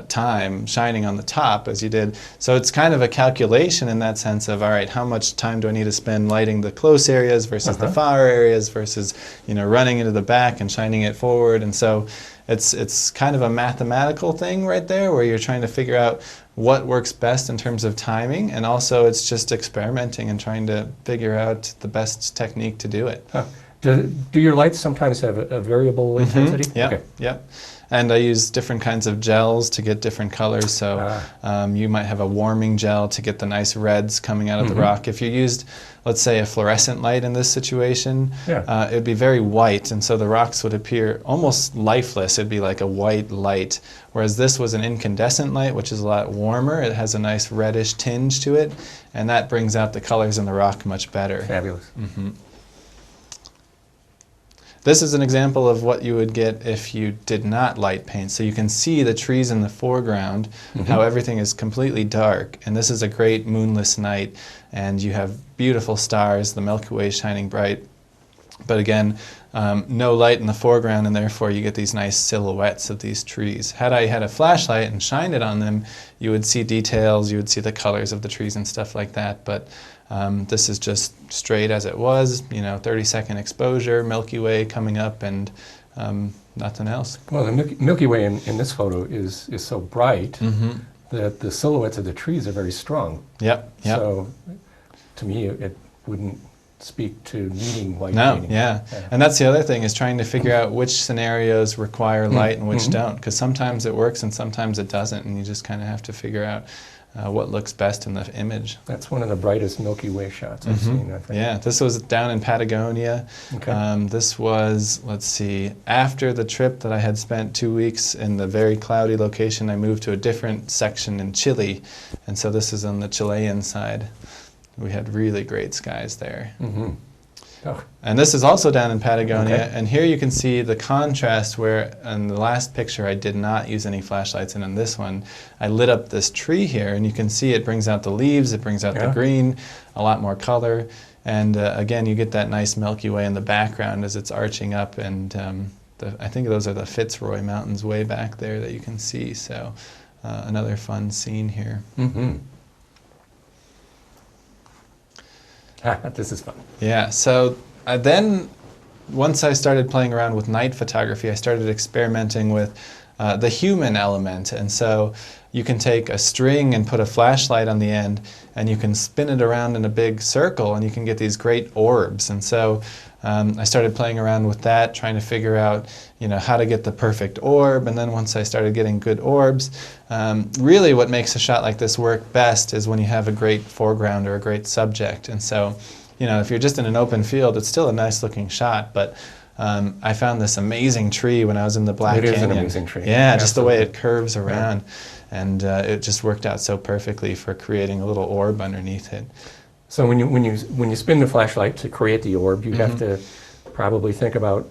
time shining on the top as you did. So it's kind of a calculation in that sense of, all right, how much time do I need to spend lighting the close areas versus the far areas versus, you know, running into the back and shining it forward. And so it's kind of a mathematical thing right there where you're trying to figure out what works best in terms of timing, and also it's just experimenting and trying to figure out the best technique to do it. Do your lights sometimes have a variable intensity? Yep, Okay. yep. And I use different kinds of gels to get different colors. So you might have a warming gel to get the nice reds coming out of the rock. If you used, let's say, a fluorescent light in this situation, it would be very white, and so the rocks would appear almost lifeless. It'd be like a white light. Whereas this was an incandescent light, which is a lot warmer. It has a nice reddish tinge to it, and that brings out the colors in the rock much better. Fabulous. This is an example of what you would get if you did not light paint. So you can see the trees in the foreground, how everything is completely dark. And this is a great moonless night, and you have beautiful stars, the Milky Way shining bright. But again, no light in the foreground, and therefore you get these nice silhouettes of these trees. Had I had a flashlight and shined it on them, you would see details, you would see the colors of the trees and stuff like that. But this is just straight as it was, you know, 30-second exposure, Milky Way coming up, and nothing else. Well, the Milky Way in this photo is so bright that the silhouettes of the trees are very strong. Yep, yep. So to me, it wouldn't speak to needing light No, painting. yeah. And that's the other thing, is trying to figure out which scenarios require light and which don't, because sometimes it works and sometimes it doesn't, and you just kind of have to figure out what looks best in the image. That's one of the brightest Milky Way shots I've seen, I think. Yeah, this was down in Patagonia. Okay. This was, let's see, after the trip that I had spent 2 weeks in the very cloudy location, I moved to a different section in Chile, and so this is on the Chilean side. We had really great skies there. Oh. And this is also down in Patagonia, and here you can see the contrast where in the last picture I did not use any flashlights, and in this one I lit up this tree here, and you can see it brings out the leaves, it brings out the green, a lot more color, and again you get that nice Milky Way in the background as it's arching up, and I think those are the Fitzroy Mountains way back there that you can see, so another fun scene here. This is fun. Yeah, so then once I started playing around with night photography, I started experimenting with the human element. And so you can take a string and put a flashlight on the end, and you can spin it around in a big circle, and you can get these great orbs. And so I started playing around with that, trying to figure out, how to get the perfect orb. And then once I started getting good orbs, really what makes a shot like this work best is when you have a great foreground or a great subject. And so, if you're just in an open field, it's still a nice looking shot, but I found this amazing tree when I was in the Black Canyon. It is an amazing tree. Yeah, just the way it curves around. And it just worked out so perfectly for creating a little orb underneath it. So when you spin the flashlight to create the orb, you have to probably think about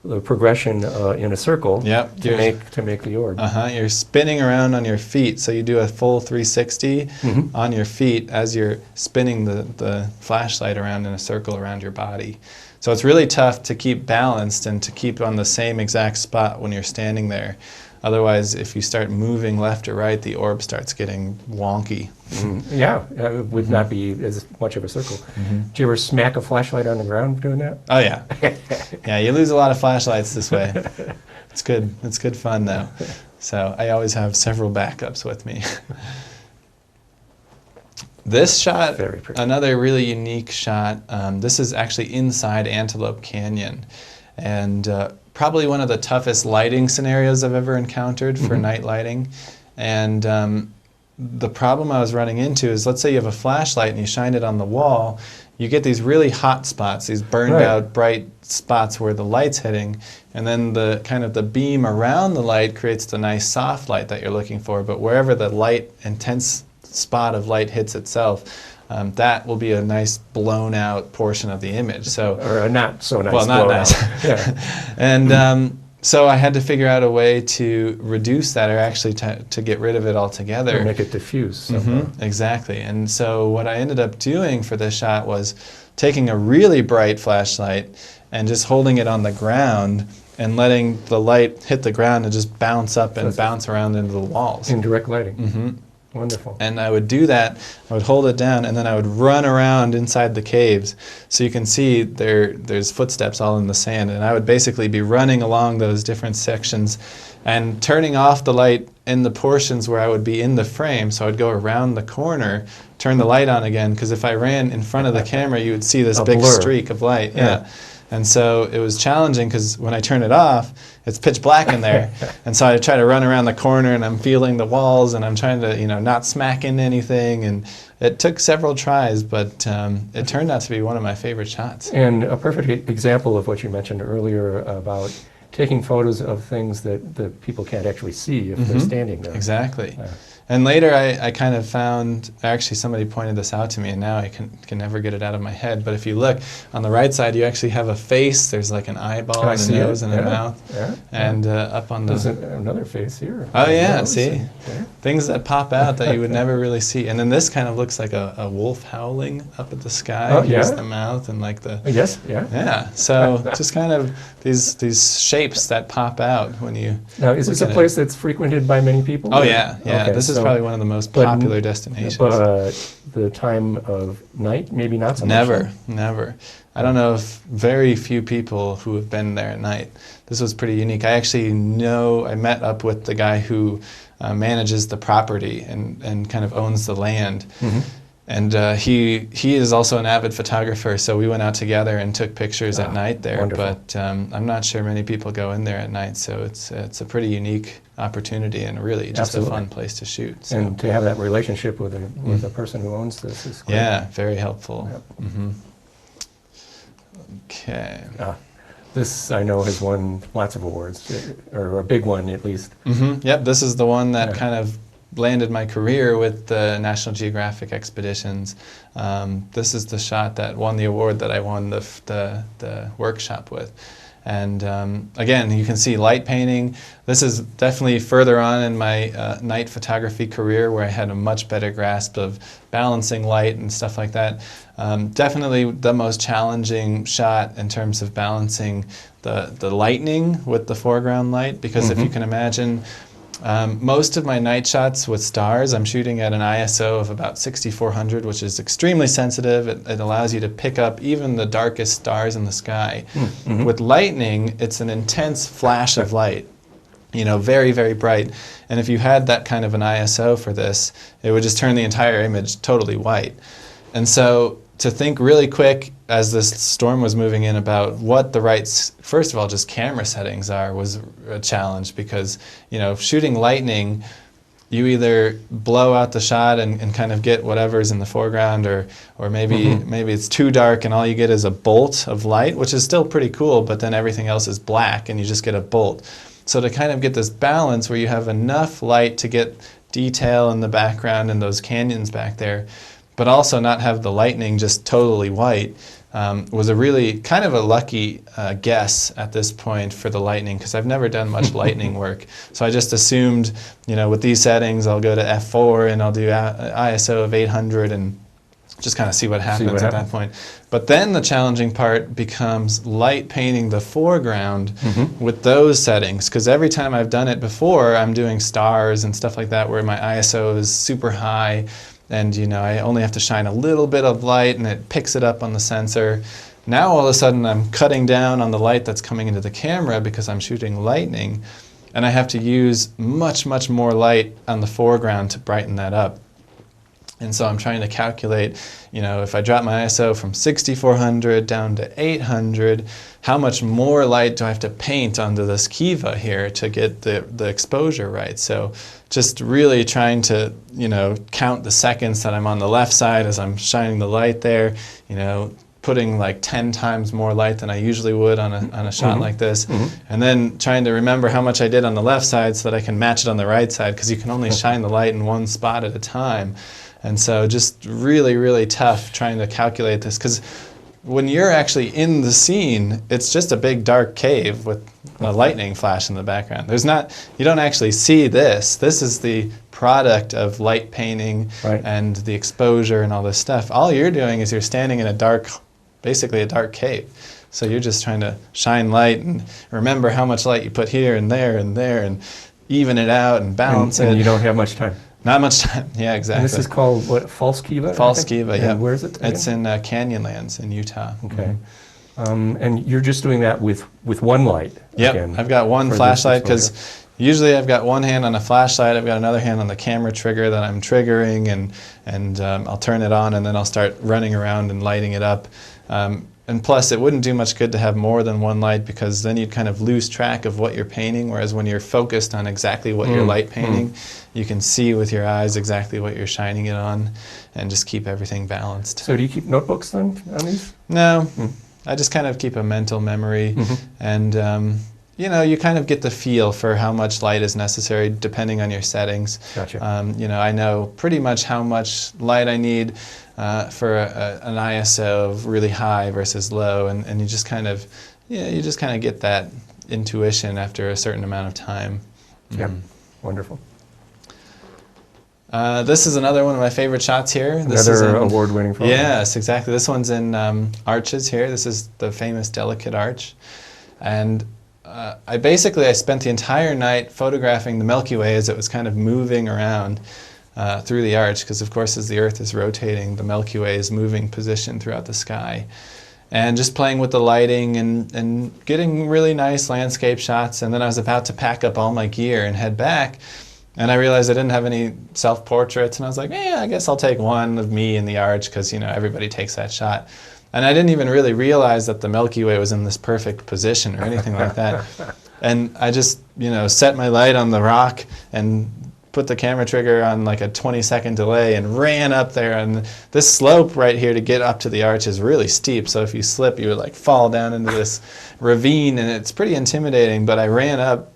the progression in a circle to make the orb. You're spinning around on your feet, so you do a full 360 on your feet as you're spinning the flashlight around in a circle around your body. So it's really tough to keep balanced and to keep on the same exact spot when you're standing there. Otherwise, if you start moving left or right, the orb starts getting wonky. Yeah, it would not be as much of a circle. Did you ever smack a flashlight on the ground doing that? Oh, yeah. Yeah, you lose a lot of flashlights this way. It's good. It's good fun, though. So I always have several backups with me. This shot, another really unique shot. This is actually inside Antelope Canyon. And probably one of the toughest lighting scenarios I've ever encountered for night lighting. And the problem I was running into is, let's say you have a flashlight and you shine it on the wall, you get these really hot spots, these burned out bright spots where the light's hitting, and then the kind of the beam around the light creates the nice soft light that you're looking for. But wherever the light, intense spot of light hits itself, that will be a nice blown out portion of the image. So, or a not so nice. Well, not nice. Yeah. And so I had to figure out a way to reduce that, or actually to get rid of it altogether. Or make it diffuse. Exactly. And so what I ended up doing for this shot was taking a really bright flashlight and just holding it on the ground and letting the light hit the ground and just bounce up and bounce around into the walls. Indirect lighting. Wonderful. And I would do that, I would hold it down, and then I would run around inside the caves. So you can see there's footsteps all in the sand, and I would basically be running along those different sections and turning off the light in the portions where I would be in the frame. So I would go around the corner, turn the light on again, because if I ran in front of the camera, you would see this big streak of light. Yeah. And so it was challenging because when I turn it off, it's pitch black in there. And so I try to run around the corner and I'm feeling the walls and I'm trying to, not smack into anything. And it took several tries, but it turned out to be one of my favorite shots. And a perfect example of what you mentioned earlier about taking photos of things that people can't actually see if they're standing there. Exactly. And later I kind of found, actually somebody pointed this out to me and now I can never get it out of my head, but if you look on the right side, you actually have a face. There's like an eyeball and a nose and a mouth. Yeah. And up on the... There's another face here. Oh yeah, see? Things that pop out that you would never really see. And then this kind of looks like a wolf howling up at the sky. Oh, Here's the mouth and like the... Yes, yeah. Yeah, so just kind of these shapes that pop out when you... Now, is this a place that's frequented by many people? Oh yeah, yeah. Okay, this is probably one of the most popular destinations. But the time of night, maybe not so much. Never. I don't know if very few people who have been there at night. This was pretty unique. I actually I met up with the guy who manages the property and kind of owns the land. And he is also an avid photographer, so we went out together and took pictures at night there. Wonderful. But I'm not sure many people go in there at night, so it's a pretty unique opportunity and really just a fun place to shoot. So. And to have that relationship with the person who owns this is great. Yeah, very helpful. Yep. Okay. This, I know, has won lots of awards, or a big one at least. Yep, this is the one that kind of landed my career with the National Geographic expeditions. This is the shot that won the award that I won the workshop with. And again, you can see light painting. This is definitely further on in my night photography career where I had a much better grasp of balancing light and stuff like that. Definitely the most challenging shot in terms of balancing the lightning with the foreground light, because if you can imagine, most of my night shots with stars, I'm shooting at an ISO of about 6400, which is extremely sensitive. It allows you to pick up even the darkest stars in the sky. With lightning, it's an intense flash of light, very, very bright. And if you had that kind of an ISO for this, it would just turn the entire image totally white. And so to think really quick as this storm was moving in about what the right, first of all, just camera settings are was a challenge because, shooting lightning, you either blow out the shot and kind of get whatever's in the foreground, or maybe it's too dark and all you get is a bolt of light, which is still pretty cool, but then everything else is black and you just get a bolt. So to kind of get this balance where you have enough light to get detail in the background and those canyons back there, but also not have the lightning just totally white, was a really kind of a lucky guess at this point for the lightning, because I've never done much lightning work. So I just assumed, with these settings, I'll go to f4 and I'll do ISO of 800 and just kind of see what happens at that point. But then the challenging part becomes light painting the foreground with those settings, because every time I've done it before, I'm doing stars and stuff like that where my ISO is super high. And I only have to shine a little bit of light and it picks it up on the sensor. Now all of a sudden I'm cutting down on the light that's coming into the camera because I'm shooting lightning, and I have to use much, much more light on the foreground to brighten that up. And so I'm trying to calculate, if I drop my ISO from 6400 down to 800, how much more light do I have to paint onto this kiva here to get the exposure right? So just really trying to, count the seconds that I'm on the left side as I'm shining the light there, putting like 10 times more light than I usually would on a shot like this, and then trying to remember how much I did on the left side so that I can match it on the right side, because you can only shine the light in one spot at a time. And so just really, really tough trying to calculate this, because when you're actually in the scene, it's just a big dark cave with a lightning flash in the background. You don't actually see this. This is the product of light painting and the exposure and all this stuff. All you're doing is you're standing in basically a dark cave. So you're just trying to shine light and remember how much light you put here and there and even it out and balance it. And you don't have much time. Not much time. Yeah, exactly. And this is called what? False Kiva? False Kiva, yeah. And where is it again? It's in Canyonlands in Utah. Okay. And you're just doing that with one light? Yep. Again, I've got one flashlight, because usually I've got one hand on a flashlight, I've got another hand on the camera trigger that I'm triggering, and I'll turn it on and then I'll start running around and lighting it up. And plus, it wouldn't do much good to have more than one light, because then you'd kind of lose track of what you're painting, whereas when you're focused on exactly what you're light painting, you can see with your eyes exactly what you're shining it on and just keep everything balanced. So do you keep notebooks then on these? No. I just kind of keep a mental memory, and you kind of get the feel for how much light is necessary depending on your settings. Gotcha. I know pretty much how much light I need for an ISO of really high versus low, and you just kind of get that intuition after a certain amount of time. Yeah, wonderful. This is another one of my favorite shots here. Another award-winning photo. Yes, exactly. This one's in arches here. This is the famous Delicate Arch. And I spent the entire night photographing the Milky Way as it was kind of moving around through the arch, because of course as the Earth is rotating, the Milky Way is moving position throughout the sky. And just playing with the lighting and getting really nice landscape shots. And then I was about to pack up all my gear and head back, and I realized I didn't have any self-portraits, and I was like, I guess I'll take one of me in the arch, because everybody takes that shot. And I didn't even really realize that the Milky Way was in this perfect position or anything like that. And I just, set my light on the rock and put the camera trigger on like a 20-second delay and ran up there. And this slope right here to get up to the arch is really steep. So if you slip, you would like fall down into this ravine, and it's pretty intimidating. But I ran up,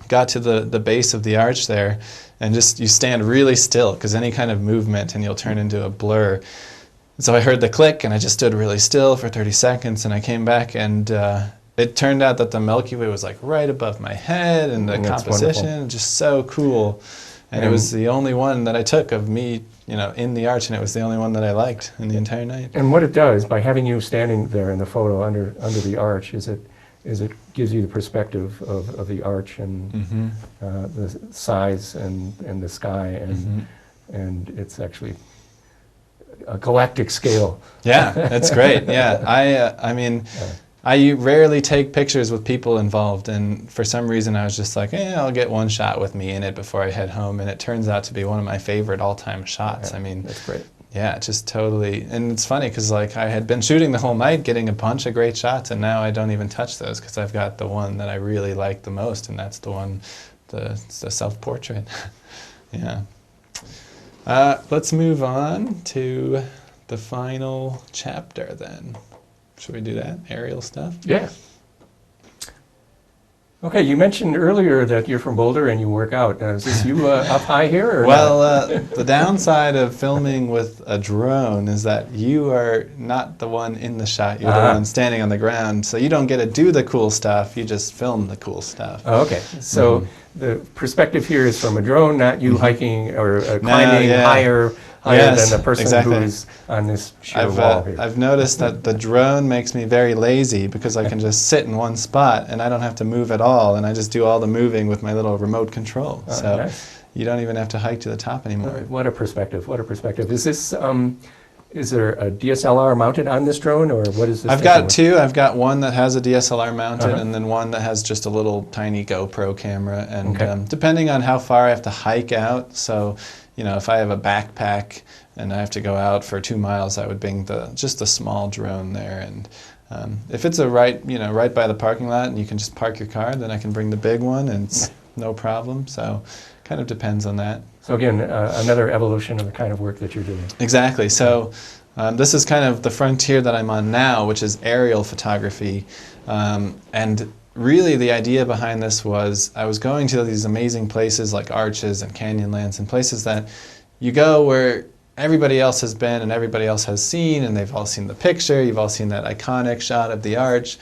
got to the base of the arch there, and just you stand really still, because any kind of movement and you'll turn into a blur. So I heard the click, and I just stood really still for 30 seconds, and I came back, and it turned out that the Milky Way was like right above my head, and the composition, just so cool. And it was the only one that I took of me, in the arch, and it was the only one that I liked in the entire night. And what it does, by having you standing there in the photo under the arch, is it gives you the perspective of the arch and the size and the sky, and it's actually a galactic scale. Yeah, that's great. Yeah, I rarely take pictures with people involved, and for some reason I was just like, I'll get one shot with me in it before I head home, and it turns out to be one of my favorite all-time shots. Yeah, that's great. Yeah, just totally. And it's funny because like I had been shooting the whole night, getting a bunch of great shots, and now I don't even touch those because I've got the one that I really like the most, and that's the one, the self-portrait. Yeah. Let's move on to the final chapter then. Should we do that? Aerial stuff? Yeah. Okay, you mentioned earlier that you're from Boulder and you work out. Is this you up high here? Or well, the downside of filming with a drone is that you are not the one in the shot. You're the one standing on the ground, so you don't get to do the cool stuff. You just film the cool stuff. Oh, okay, so the perspective here is from a drone, not you hiking or climbing higher Yes, than the person exactly. who's on this sheer wall here. I've noticed that the drone makes me very lazy because I can just sit in one spot and I don't have to move at all, and I just do all the moving with my little remote control. So nice. you don't even have to hike to the top anymore. What a perspective, what a perspective. Is this, is there a DSLR mounted on this drone, or what is this? I've got two. I've got one that has a DSLR mounted, and then one that has just a little tiny GoPro camera. And depending on how far I have to hike out, so you know, if I have a backpack and I have to go out for 2 miles, I would bring just a small drone there. And if it's right by the parking lot and you can just park your car, then I can bring the big one and it's no problem. So kind of depends on that. So again, another evolution of the kind of work that you're doing. Exactly. So this is kind of the frontier that I'm on now, which is aerial photography. And really the idea behind this was I was going to these amazing places like arches and canyonlands and places that you go where everybody else has been and everybody else has seen, and they've all seen the picture, you've all seen that iconic shot of the arch.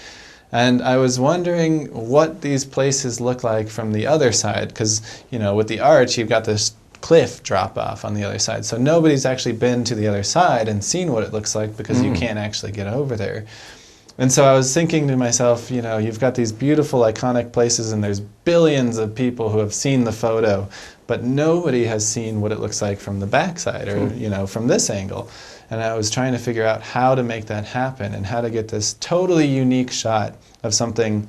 And I was wondering what these places look like from the other side, because you know, with the arch you've got this cliff drop off on the other side, so nobody's actually been to the other side and seen what it looks like because you can't actually get over there. And so I was thinking to myself, you know, you've got these beautiful iconic places and there's billions of people who have seen the photo, but nobody has seen what it looks like from the backside or, you know, from this angle. And I was trying to figure out how to make that happen and how to get this totally unique shot of something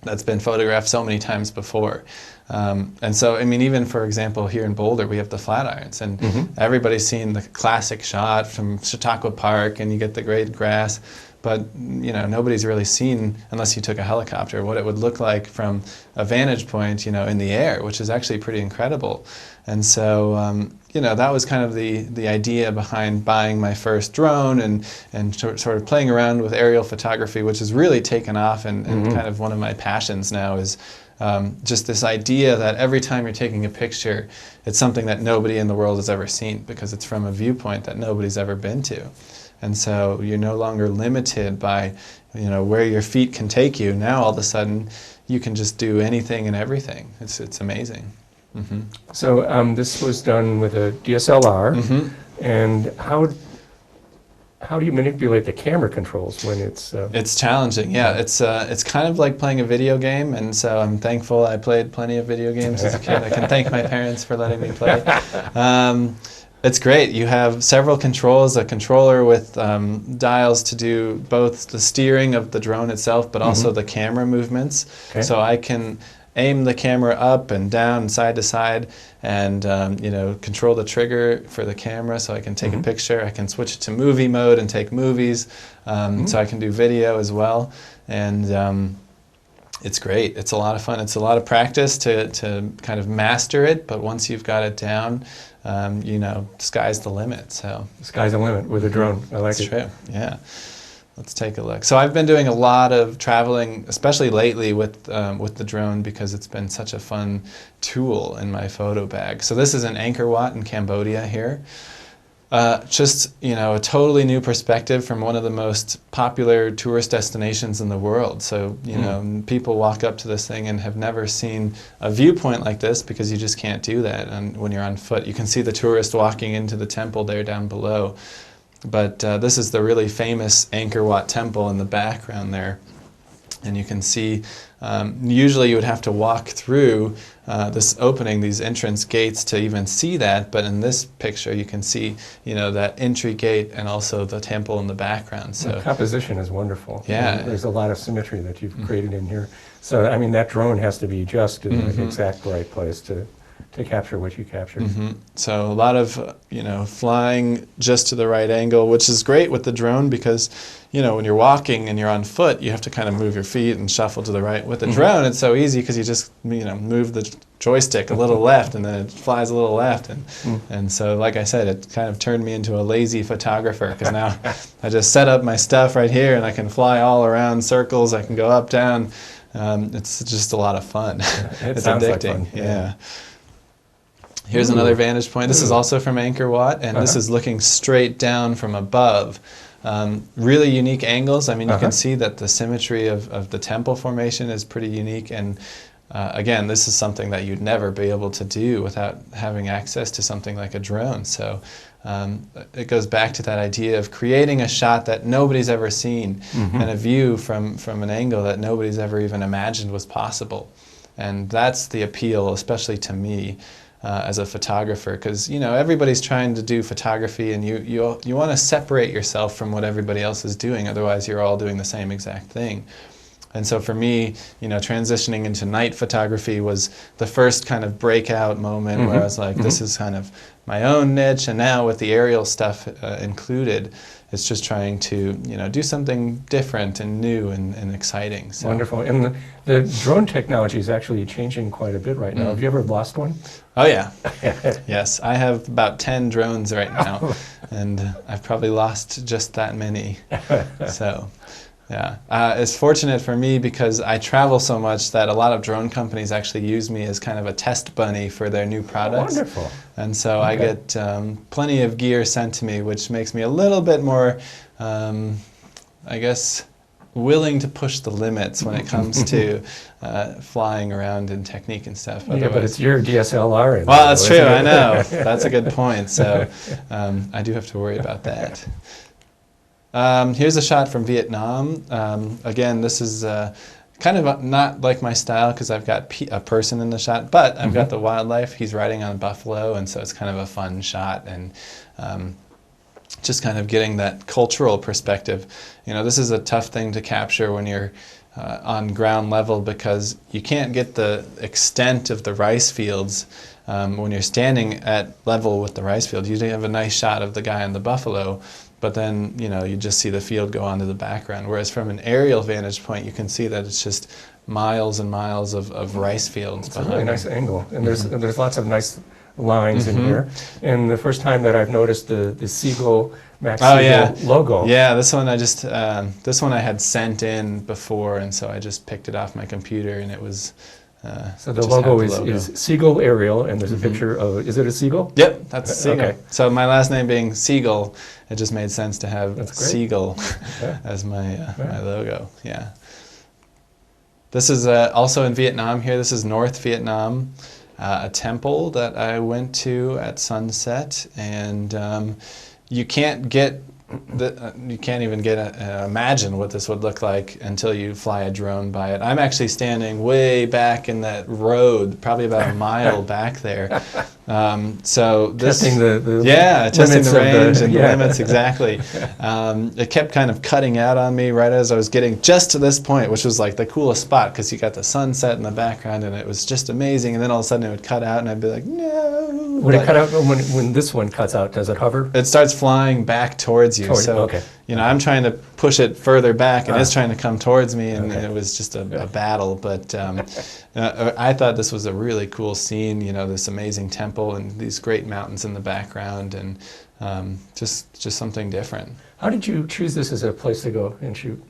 that's been photographed so many times before. And so, I mean, even for example, here in Boulder, we have the Flatirons, and everybody's seen the classic shot from Chautauqua Park, and you get the great grass. But you know, nobody's really seen, unless you took a helicopter, what it would look like from a vantage point, you know, in the air, which is actually pretty incredible. And so, you know, that was kind of the idea behind buying my first drone and sort of playing around with aerial photography, which has really taken off, and kind of one of my passions now is just this idea that every time you're taking a picture, it's something that nobody in the world has ever seen because it's from a viewpoint that nobody's ever been to. And so you're no longer limited by, you know, where your feet can take you. Now all of a sudden you can just do anything and everything. It's amazing. So this was done with a DSLR, and how do you manipulate the camera controls when it's? It's challenging. Yeah, it's kind of like playing a video game, and so I'm thankful I played plenty of video games as a kid. I can thank my parents for letting me play. It's great. You have several controls, a controller with dials to do both the steering of the drone itself, but also the camera movements. So I can aim the camera up and down, side to side, and you know, control the trigger for the camera so I can take a picture. I can switch it to movie mode and take movies, so I can do video as well. And it's great. It's a lot of fun. It's a lot of practice to kind of master it, but once you've got it down, you know, sky's the limit. So Sky's the limit with a drone. I like it. That's true. Yeah. Let's take a look. So I've been doing a lot of traveling, especially lately with the drone, because it's been such a fun tool in my photo bag. So this is in Angkor Wat in Cambodia here. Just, you know, a totally new perspective from one of the most popular tourist destinations in the world. So, you know, people walk up to this thing and have never seen a viewpoint like this because you just can't do that. And when you're on foot, you can see the tourist walking into the temple there down below. But this is the really famous Angkor Wat temple in the background there. And you can see, usually you would have to walk through this opening, these entrance gates to even see that, but in this picture you can see, you know, that entry gate and also the temple in the background. So the composition is wonderful. Yeah. There's a lot of symmetry that you've created in here. So, I mean, that drone has to be just in the exact right place to to capture what you captured. So a lot of, flying just to the right angle, which is great with the drone because, when you're walking and you're on foot, you have to kind of move your feet and shuffle to the right. With the drone, it's so easy because you just, move the joystick a little left and then it flies a little left. And so, like I said, it kind of turned me into a lazy photographer because now I just set up my stuff right here and I can fly all around circles. I can go up, down. It's just a lot of fun. It's addicting. Like fun. Yeah. Here's another vantage point. This is also from Angkor Wat, and this is looking straight down from above. Really unique angles. I mean, you can see that the symmetry of the temple formation is pretty unique. And again, this is something that you'd never be able to do without having access to something like a drone. So it goes back to that idea of creating a shot that nobody's ever seen and a view from an angle that nobody's ever even imagined was possible. And that's the appeal, especially to me. As a photographer, because everybody's trying to do photography, and you want to separate yourself from what everybody else is doing. Otherwise, you're all doing the same exact thing. And so for me, transitioning into night photography was the first kind of breakout moment where I was like, this is kind of my own niche. And now with the aerial stuff included, it's just trying to do something different and new and exciting. So. Wonderful. And the drone technology is actually changing quite a bit right now. Have you ever lost one? Oh yeah. Yes, I have about 10 drones right now, and I've probably lost just that many. So. Yeah, it's fortunate for me because I travel so much that a lot of drone companies actually use me as kind of a test bunny for their new products. Wonderful. And so I get plenty of gear sent to me, which makes me a little bit more, I guess, willing to push the limits when it comes to flying around in technique and stuff. Yeah, but it's your DSLR. Well, that's true, I know. That's a good point. So I do have to worry about that. Here's a shot from Vietnam. Again, this is kind of not like my style because I've got a person in the shot, but I've got the wildlife. He's riding on a buffalo, and so it's kind of a fun shot, and just kind of getting that cultural perspective. This is a tough thing to capture when you're on ground level because you can't get the extent of the rice fields when you're standing at level with the rice field. You have a nice shot of the guy on the buffalo, but then, you just see the field go onto the background. Whereas from an aerial vantage point, you can see that it's just miles and miles of rice fields. It's a really nice angle. And there's lots of nice lines in here. And the first time that I've noticed the Seigal, Max Seigal logo. Yeah, this one this one I had sent in before, and so I just picked it off my computer, and it was... so the logo is Seigal Aerial, and there's a picture of, is it a seagull? Yep, that's Seigal. Okay. So my last name being Seigal, it just made sense to have Seigal as my logo. Yeah. This is also in Vietnam here. This is North Vietnam, a temple that I went to at sunset, and you can't get you can't even imagine what this would look like until you fly a drone by it. I'm actually standing way back in that road, probably about a mile back there. So this, testing the testing the range and the yeah. limits, exactly. It kept kind of cutting out on me right as I was getting just to this point, which was like the coolest spot because you got the sunset in the background and it was just amazing. And then all of a sudden it would cut out and I'd be like, no. Would it cut out when this one cuts out? Does it hover? It starts flying back towards you. So I'm trying to push it further back and it's trying to come towards me, and it was just a battle. But I thought this was a really cool scene. This amazing temple and these great mountains in the background, and just something different. How did you choose this as a place to go and shoot?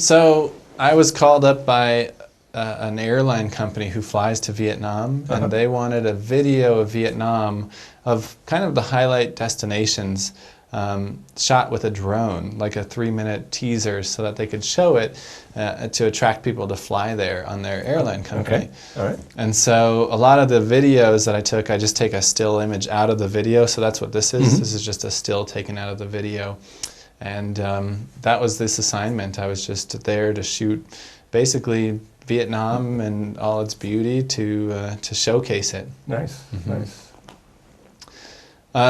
So I was called up by an airline company who flies to Vietnam, and they wanted a video of Vietnam of kind of the highlight destinations shot with a drone, like a 3-minute teaser, so that they could show it to attract people to fly there on their airline company. Okay. All right. And so a lot of the videos that I took, I just take a still image out of the video, so that's what this is. This is just a still taken out of the video. And that was this assignment. I was just there to shoot basically Vietnam and all its beauty to showcase it. Nice, nice.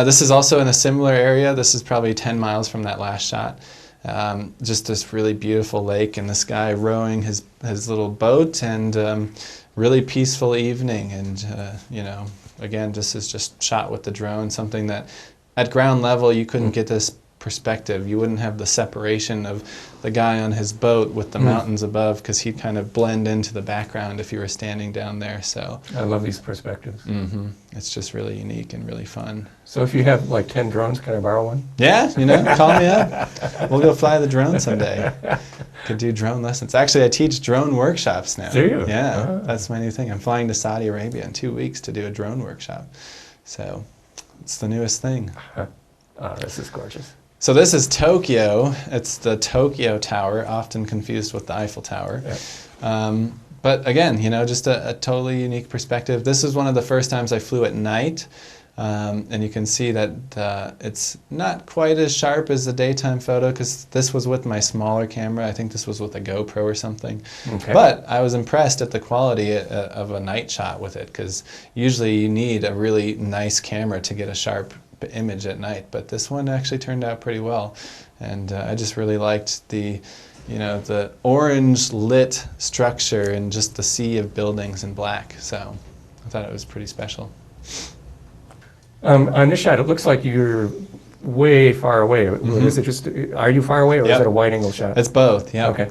This is also in a similar area. This is probably 10 miles from that last shot. just this really beautiful lake and this guy rowing his little boat, and really peaceful evening. And you know, again, this is just shot with the drone, something that at ground level you couldn't get this perspective. You wouldn't have the separation of the guy on his boat with the mountains above, because he'd kind of blend into the background if you were standing down there. So I love these perspectives. It's just really unique and really fun. So if you have like 10 drones, can I borrow one? Yeah, you know, call me up. We'll go fly the drone someday. Could do drone lessons. Actually, I teach drone workshops now. Do you? Yeah, that's my new thing. I'm flying to Saudi Arabia in 2 weeks to do a drone workshop. So it's the newest thing. Oh, this is gorgeous. So this is Tokyo. It's the Tokyo Tower, often confused with the Eiffel Tower. Yeah. But again, you know, just a totally unique perspective. This is one of the first times I flew at night. And you can see that it's not quite as sharp as the daytime photo, because this was with my smaller camera. I think this was with a GoPro or something. Okay. But I was impressed at the quality of a night shot with it, because usually you need a really nice camera to get a sharp image at night. But this one actually turned out pretty well. And I just really liked the, you know, the orange lit structure and just the sea of buildings in black. So I thought it was pretty special. On this shot, it looks like you're way far away. Is it just, are you far away, or is it a wide angle shot? It's both, yeah. Okay.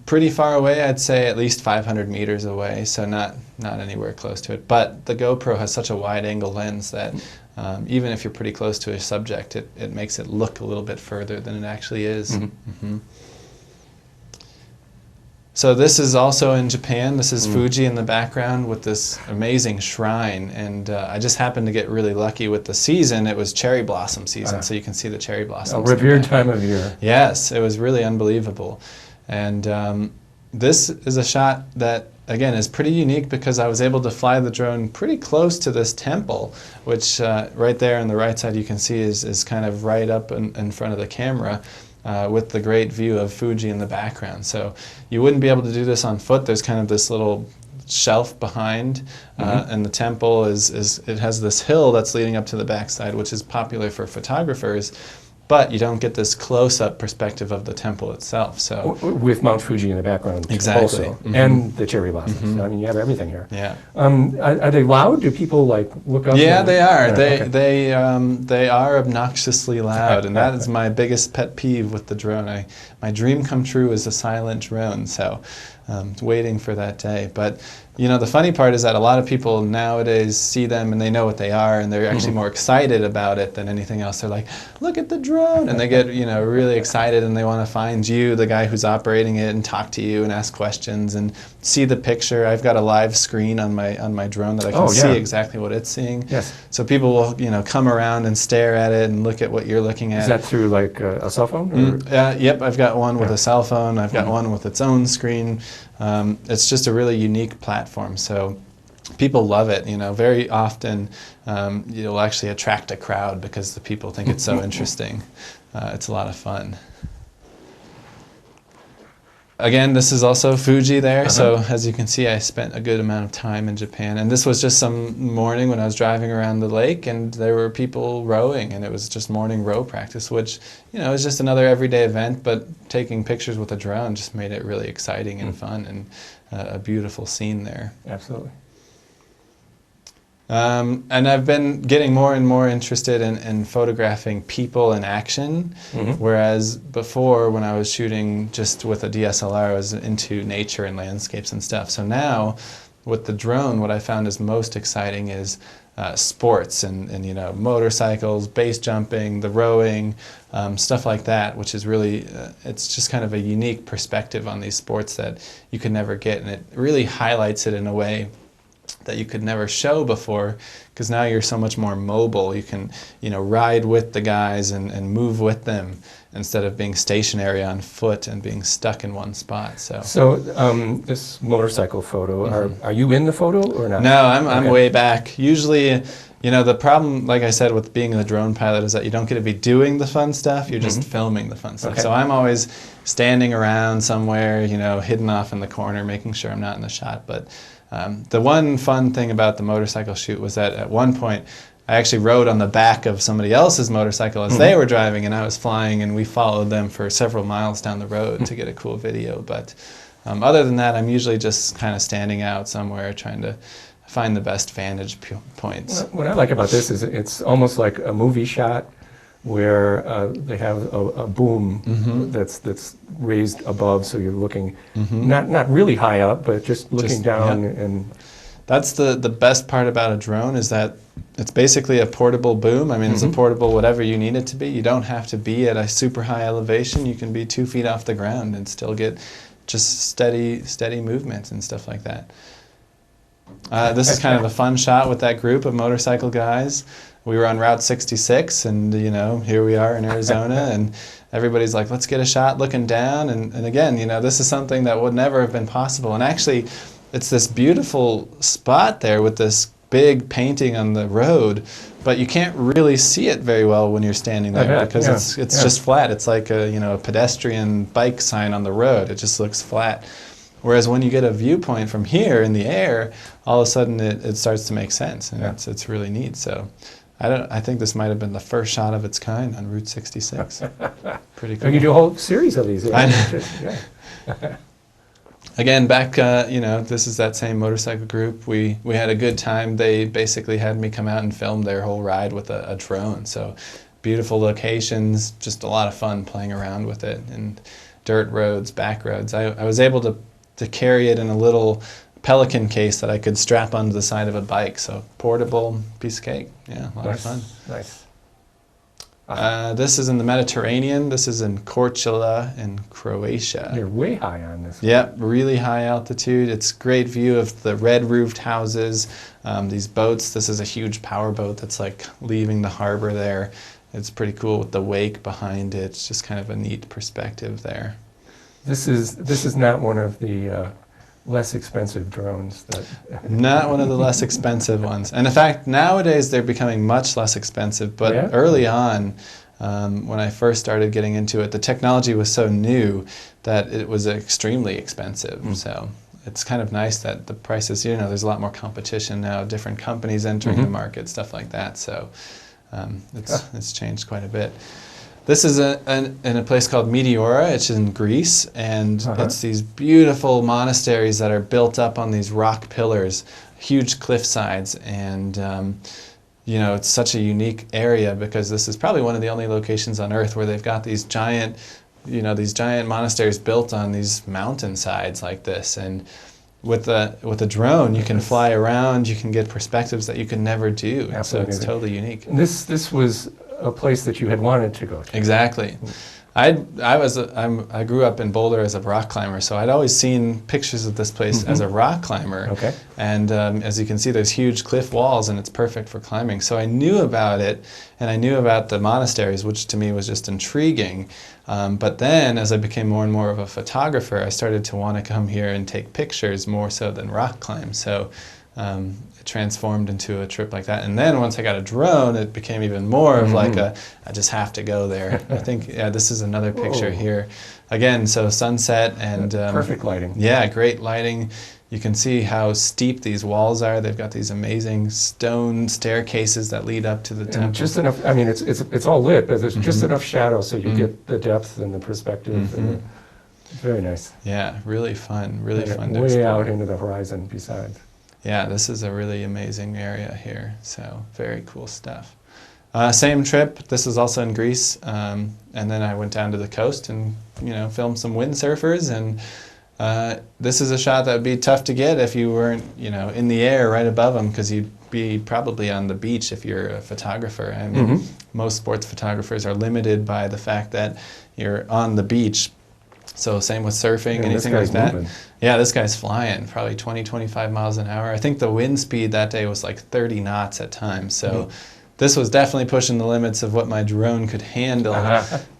Pretty far away, I'd say at least 500 meters away, so not anywhere close to it. But the GoPro has such a wide angle lens that even if you're pretty close to a subject, it makes it look a little bit further than it actually is. So this is also in Japan. This is Fuji in the background with this amazing shrine. And I just happened to get really lucky with the season. It was cherry blossom season, so you can see the cherry blossoms. A revered time of year. Yes, it was really unbelievable. And this is a shot that, again, is pretty unique, because I was able to fly the drone pretty close to this temple, which right there on the right side you can see is kind of right up in front of the camera. With the great view of Fuji in the background. So you wouldn't be able to do this on foot. There's kind of this little shelf behind, and the temple it has this hill that's leading up to the backside, which is popular for photographers, but you don't get this close-up perspective of the temple itself. So with Mount Fuji in the background, exactly, also, and the cherry blossoms. I mean, you have everything here. Yeah. Are they loud? Do people like look up? Yeah, they are. Okay. They are obnoxiously loud, and that is my biggest pet peeve with the drone. My dream come true is a silent drone. So waiting for that day. But you know, the funny part is that a lot of people nowadays see them and they know what they are, and they're actually more excited about it than anything else. They're like, look at the drone, and they get, you know, really excited, and they want to find you, the guy who's operating it, and talk to you and ask questions and see the picture. I've got a live screen on my drone that I can see exactly what it's seeing. Yes. So people will, you know, come around and stare at it and look at what you're looking at. Is that through like a cell phone? Yep, I've got one with a cell phone. I've got one with its own screen. It's just a really unique platform, so people love it. You know, very often you'll actually attract a crowd because the people think it's so interesting. It's a lot of fun. Again, this is also Fuji there, so as you can see, I spent a good amount of time in Japan. And this was just some morning when I was driving around the lake, and there were people rowing, and it was just morning row practice, which, you know, is just another everyday event, but taking pictures with a drone just made it really exciting and fun, and a beautiful scene there. Absolutely. And I've been getting more and more interested in photographing people in action, whereas before, when I was shooting just with a DSLR, I was into nature and landscapes and stuff. So now, with the drone, what I found is most exciting is sports and you know, motorcycles, base jumping, the rowing, stuff like that, which is really, it's just kind of a unique perspective on these sports that you could never get, and it really highlights it in a way that you could never show before, because now you're so much more mobile. You can, you know, ride with the guys and move with them instead of being stationary on foot and being stuck in one spot. So this motorcycle photo, are you in the photo or not? No, I'm way back. Usually, you know, the problem, like I said, with being a drone pilot is that you don't get to be doing the fun stuff, you're just filming the fun stuff. So I'm always standing around somewhere, you know, hidden off in the corner, making sure I'm not in the shot. But the one fun thing about the motorcycle shoot was that at one point I actually rode on the back of somebody else's motorcycle as they were driving, and I was flying, and we followed them for several miles down the road to get a cool video. But other than that, I'm usually just kind of standing out somewhere trying to find the best vantage points. What I like about this is it's almost like a movie shot where they have a boom that's raised above, so you're looking not really high up, but just looking down. And that's the best part about a drone, is that it's basically a portable boom. I mean, it's a portable whatever you need it to be. You don't have to be at a super high elevation. You can be 2 feet off the ground and still get just steady movements and stuff like that. This is kind of a fun shot with that group of motorcycle guys. We were on Route 66, and here we are in Arizona, and everybody's like, let's get a shot looking down. And again, this is something that would never have been possible. And actually, it's this beautiful spot there with this big painting on the road, but you can't really see it very well when you're standing there because it's just flat. It's like a pedestrian bike sign on the road. It just looks flat. Whereas when you get a viewpoint from here in the air, all of a sudden it starts to make sense, and it's really neat. So I think this might have been the first shot of its kind on Route 66. Pretty cool. You do a whole series of these. Again, back, this is that same motorcycle group. We had a good time. They basically had me come out and film their whole ride with a drone. So beautiful locations, just a lot of fun playing around with it, and dirt roads, back roads. I was able to carry it in a little Pelican case that I could strap onto the side of a bike. So portable, piece of cake. Yeah, a lot of fun. Nice. This is in the Mediterranean. This is in Korčula in Croatia. You're way high on this. Yep, really high altitude. It's great view of the red-roofed houses, these boats. This is a huge power boat that's like leaving the harbor there. It's pretty cool with the wake behind it. It's just kind of a neat perspective there. This is not one of the less expensive drones. Not one of the less expensive ones. And in fact, nowadays they're becoming much less expensive. But early on, when I first started getting into it, the technology was so new that it was extremely expensive. So it's kind of nice that the prices, there's a lot more competition now, different companies entering the market, stuff like that. So it's changed quite a bit. This is in a place called Meteora. It's in Greece, and it's these beautiful monasteries that are built up on these rock pillars, huge cliff sides, and it's such a unique area because this is probably one of the only locations on Earth where they've got these giant monasteries built on these mountain sides like this. And with a drone, you can fly around, you can get perspectives that you could never do. Absolutely. So it's totally unique. And this was a place that you had wanted to go to. Exactly. I grew up in Boulder as a rock climber, so I'd always seen pictures of this place as a rock climber. Okay. And as you can see, there's huge cliff walls, and it's perfect for climbing. So I knew about it, and I knew about the monasteries, which to me was just intriguing. But then, as I became more and more of a photographer, I started to want to come here and take pictures more so than rock climb. So it transformed into a trip like that. And then once I got a drone, it became even more of like I just have to go there. I think, this is another picture here. Again, so sunset and... perfect lighting. Yeah, great lighting. You can see how steep these walls are. They've got these amazing stone staircases that lead up to the temple. Just enough, I mean, it's all lit, but there's just enough shadow so you get the depth and the perspective. Very nice. Yeah, really fun, really fun to way explore. out into the horizon besides. Yeah, this is a really amazing area here, so very cool stuff. Same trip, this is also in Greece, and then I went down to the coast and filmed some windsurfers, and this is a shot that would be tough to get if you weren't in the air right above them, because you'd be probably on the beach if you're a photographer. I mean, most sports photographers are limited by the fact that you're on the beach. So same with surfing, anything like that. Moving. Yeah, this guy's flying, probably 20, 25 miles an hour. I think the wind speed that day was like 30 knots at times. So this was definitely pushing the limits of what my drone could handle.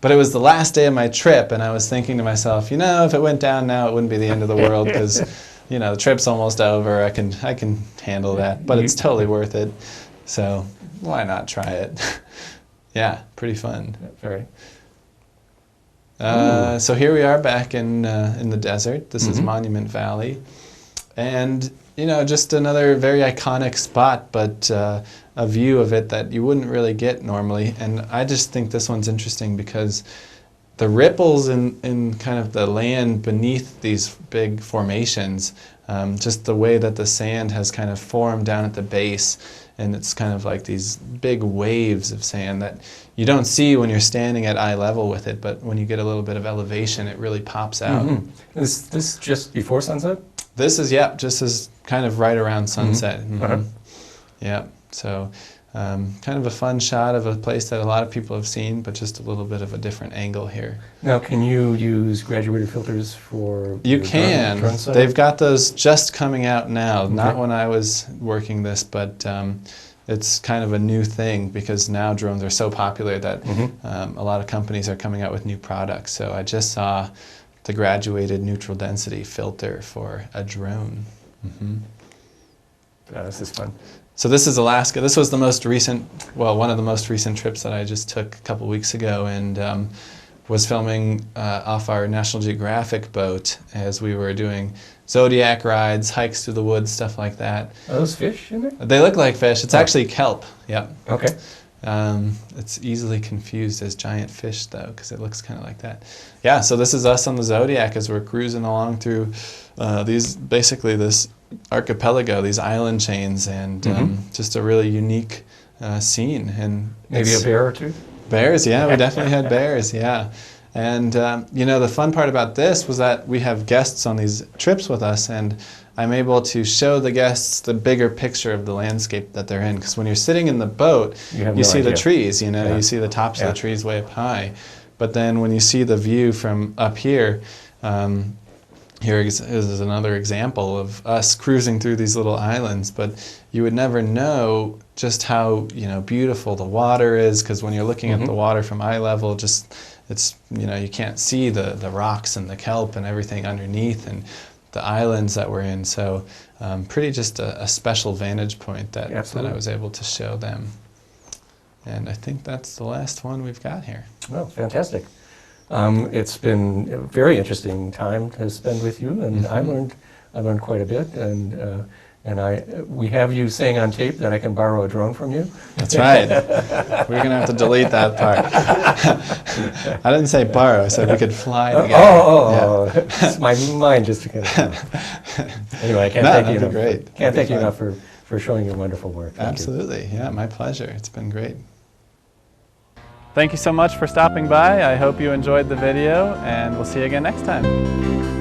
But it was the last day of my trip, and I was thinking to myself, if it went down now, it wouldn't be the end of the world because, the trip's almost over. I can handle that, but it's totally worth it. So why not try it? Yeah, pretty fun. Yeah, very. So here we are back in the desert. This is Monument Valley. And, you know, just another very iconic spot, but a view of it that you wouldn't really get normally. And I just think this one's interesting because the ripples in kind of the land beneath these big formations, just the way that the sand has kind of formed down at the base, and it's kind of like these big waves of sand that you don't see when you're standing at eye level with it, but when you get a little bit of elevation, it really pops out. Is this just before sunset? This is, yeah, just as kind of right around sunset. Yeah, so kind of a fun shot of a place that a lot of people have seen, but just a little bit of a different angle here. Now, can you use graduated filters for You your can. drone setup? They've got those just coming out now. Not when I was working this, but it's kind of a new thing because now drones are so popular that a lot of companies are coming out with new products. So I just saw the graduated neutral density filter for a drone. This is fun. So this is Alaska. This was the most recent, well, one of the most recent trips that I just took a couple weeks ago, and was filming off our National Geographic boat as we were doing zodiac rides, hikes through the woods, stuff like that. Are those fish in there? They look like fish. It's actually kelp. Yep. Okay. It's easily confused as giant fish, though, because it looks kind of like that. Yeah, so this is us on the Zodiac as we're cruising along through basically this archipelago, these island chains, and just a really unique scene. And Maybe a bear or two? Bears, yeah, we definitely had bears, yeah. And, you know, the fun part about this was that we have guests on these trips with us, and I'm able to show the guests the bigger picture of the landscape that they're in. Because when you're sitting in the boat, you see the trees, you know, you see the tops of the trees way up high. But then when you see the view from up here, here is another example of us cruising through these little islands, but you would never know just how, you know, beautiful the water is, because when you're looking at the water from eye level, just it's, you know, you can't see the rocks and the kelp and everything underneath and the islands that we're in. So pretty just a special vantage point that I was able to show them. And I think that's the last one we've got here. Oh, fantastic. It's been a very interesting time to spend with you, and I learned quite a bit, and we have you saying on tape that I can borrow a drone from you. That's right. We're gonna have to delete that part. I didn't say borrow. I said we could fly together. It's my mind just kind of. Anyway, I can't thank you enough. Great. Can't thank you enough for showing your wonderful work. Thank Absolutely. you. Yeah, my pleasure. It's been great. Thank you so much for stopping by. I hope you enjoyed the video, and we'll see you again next time.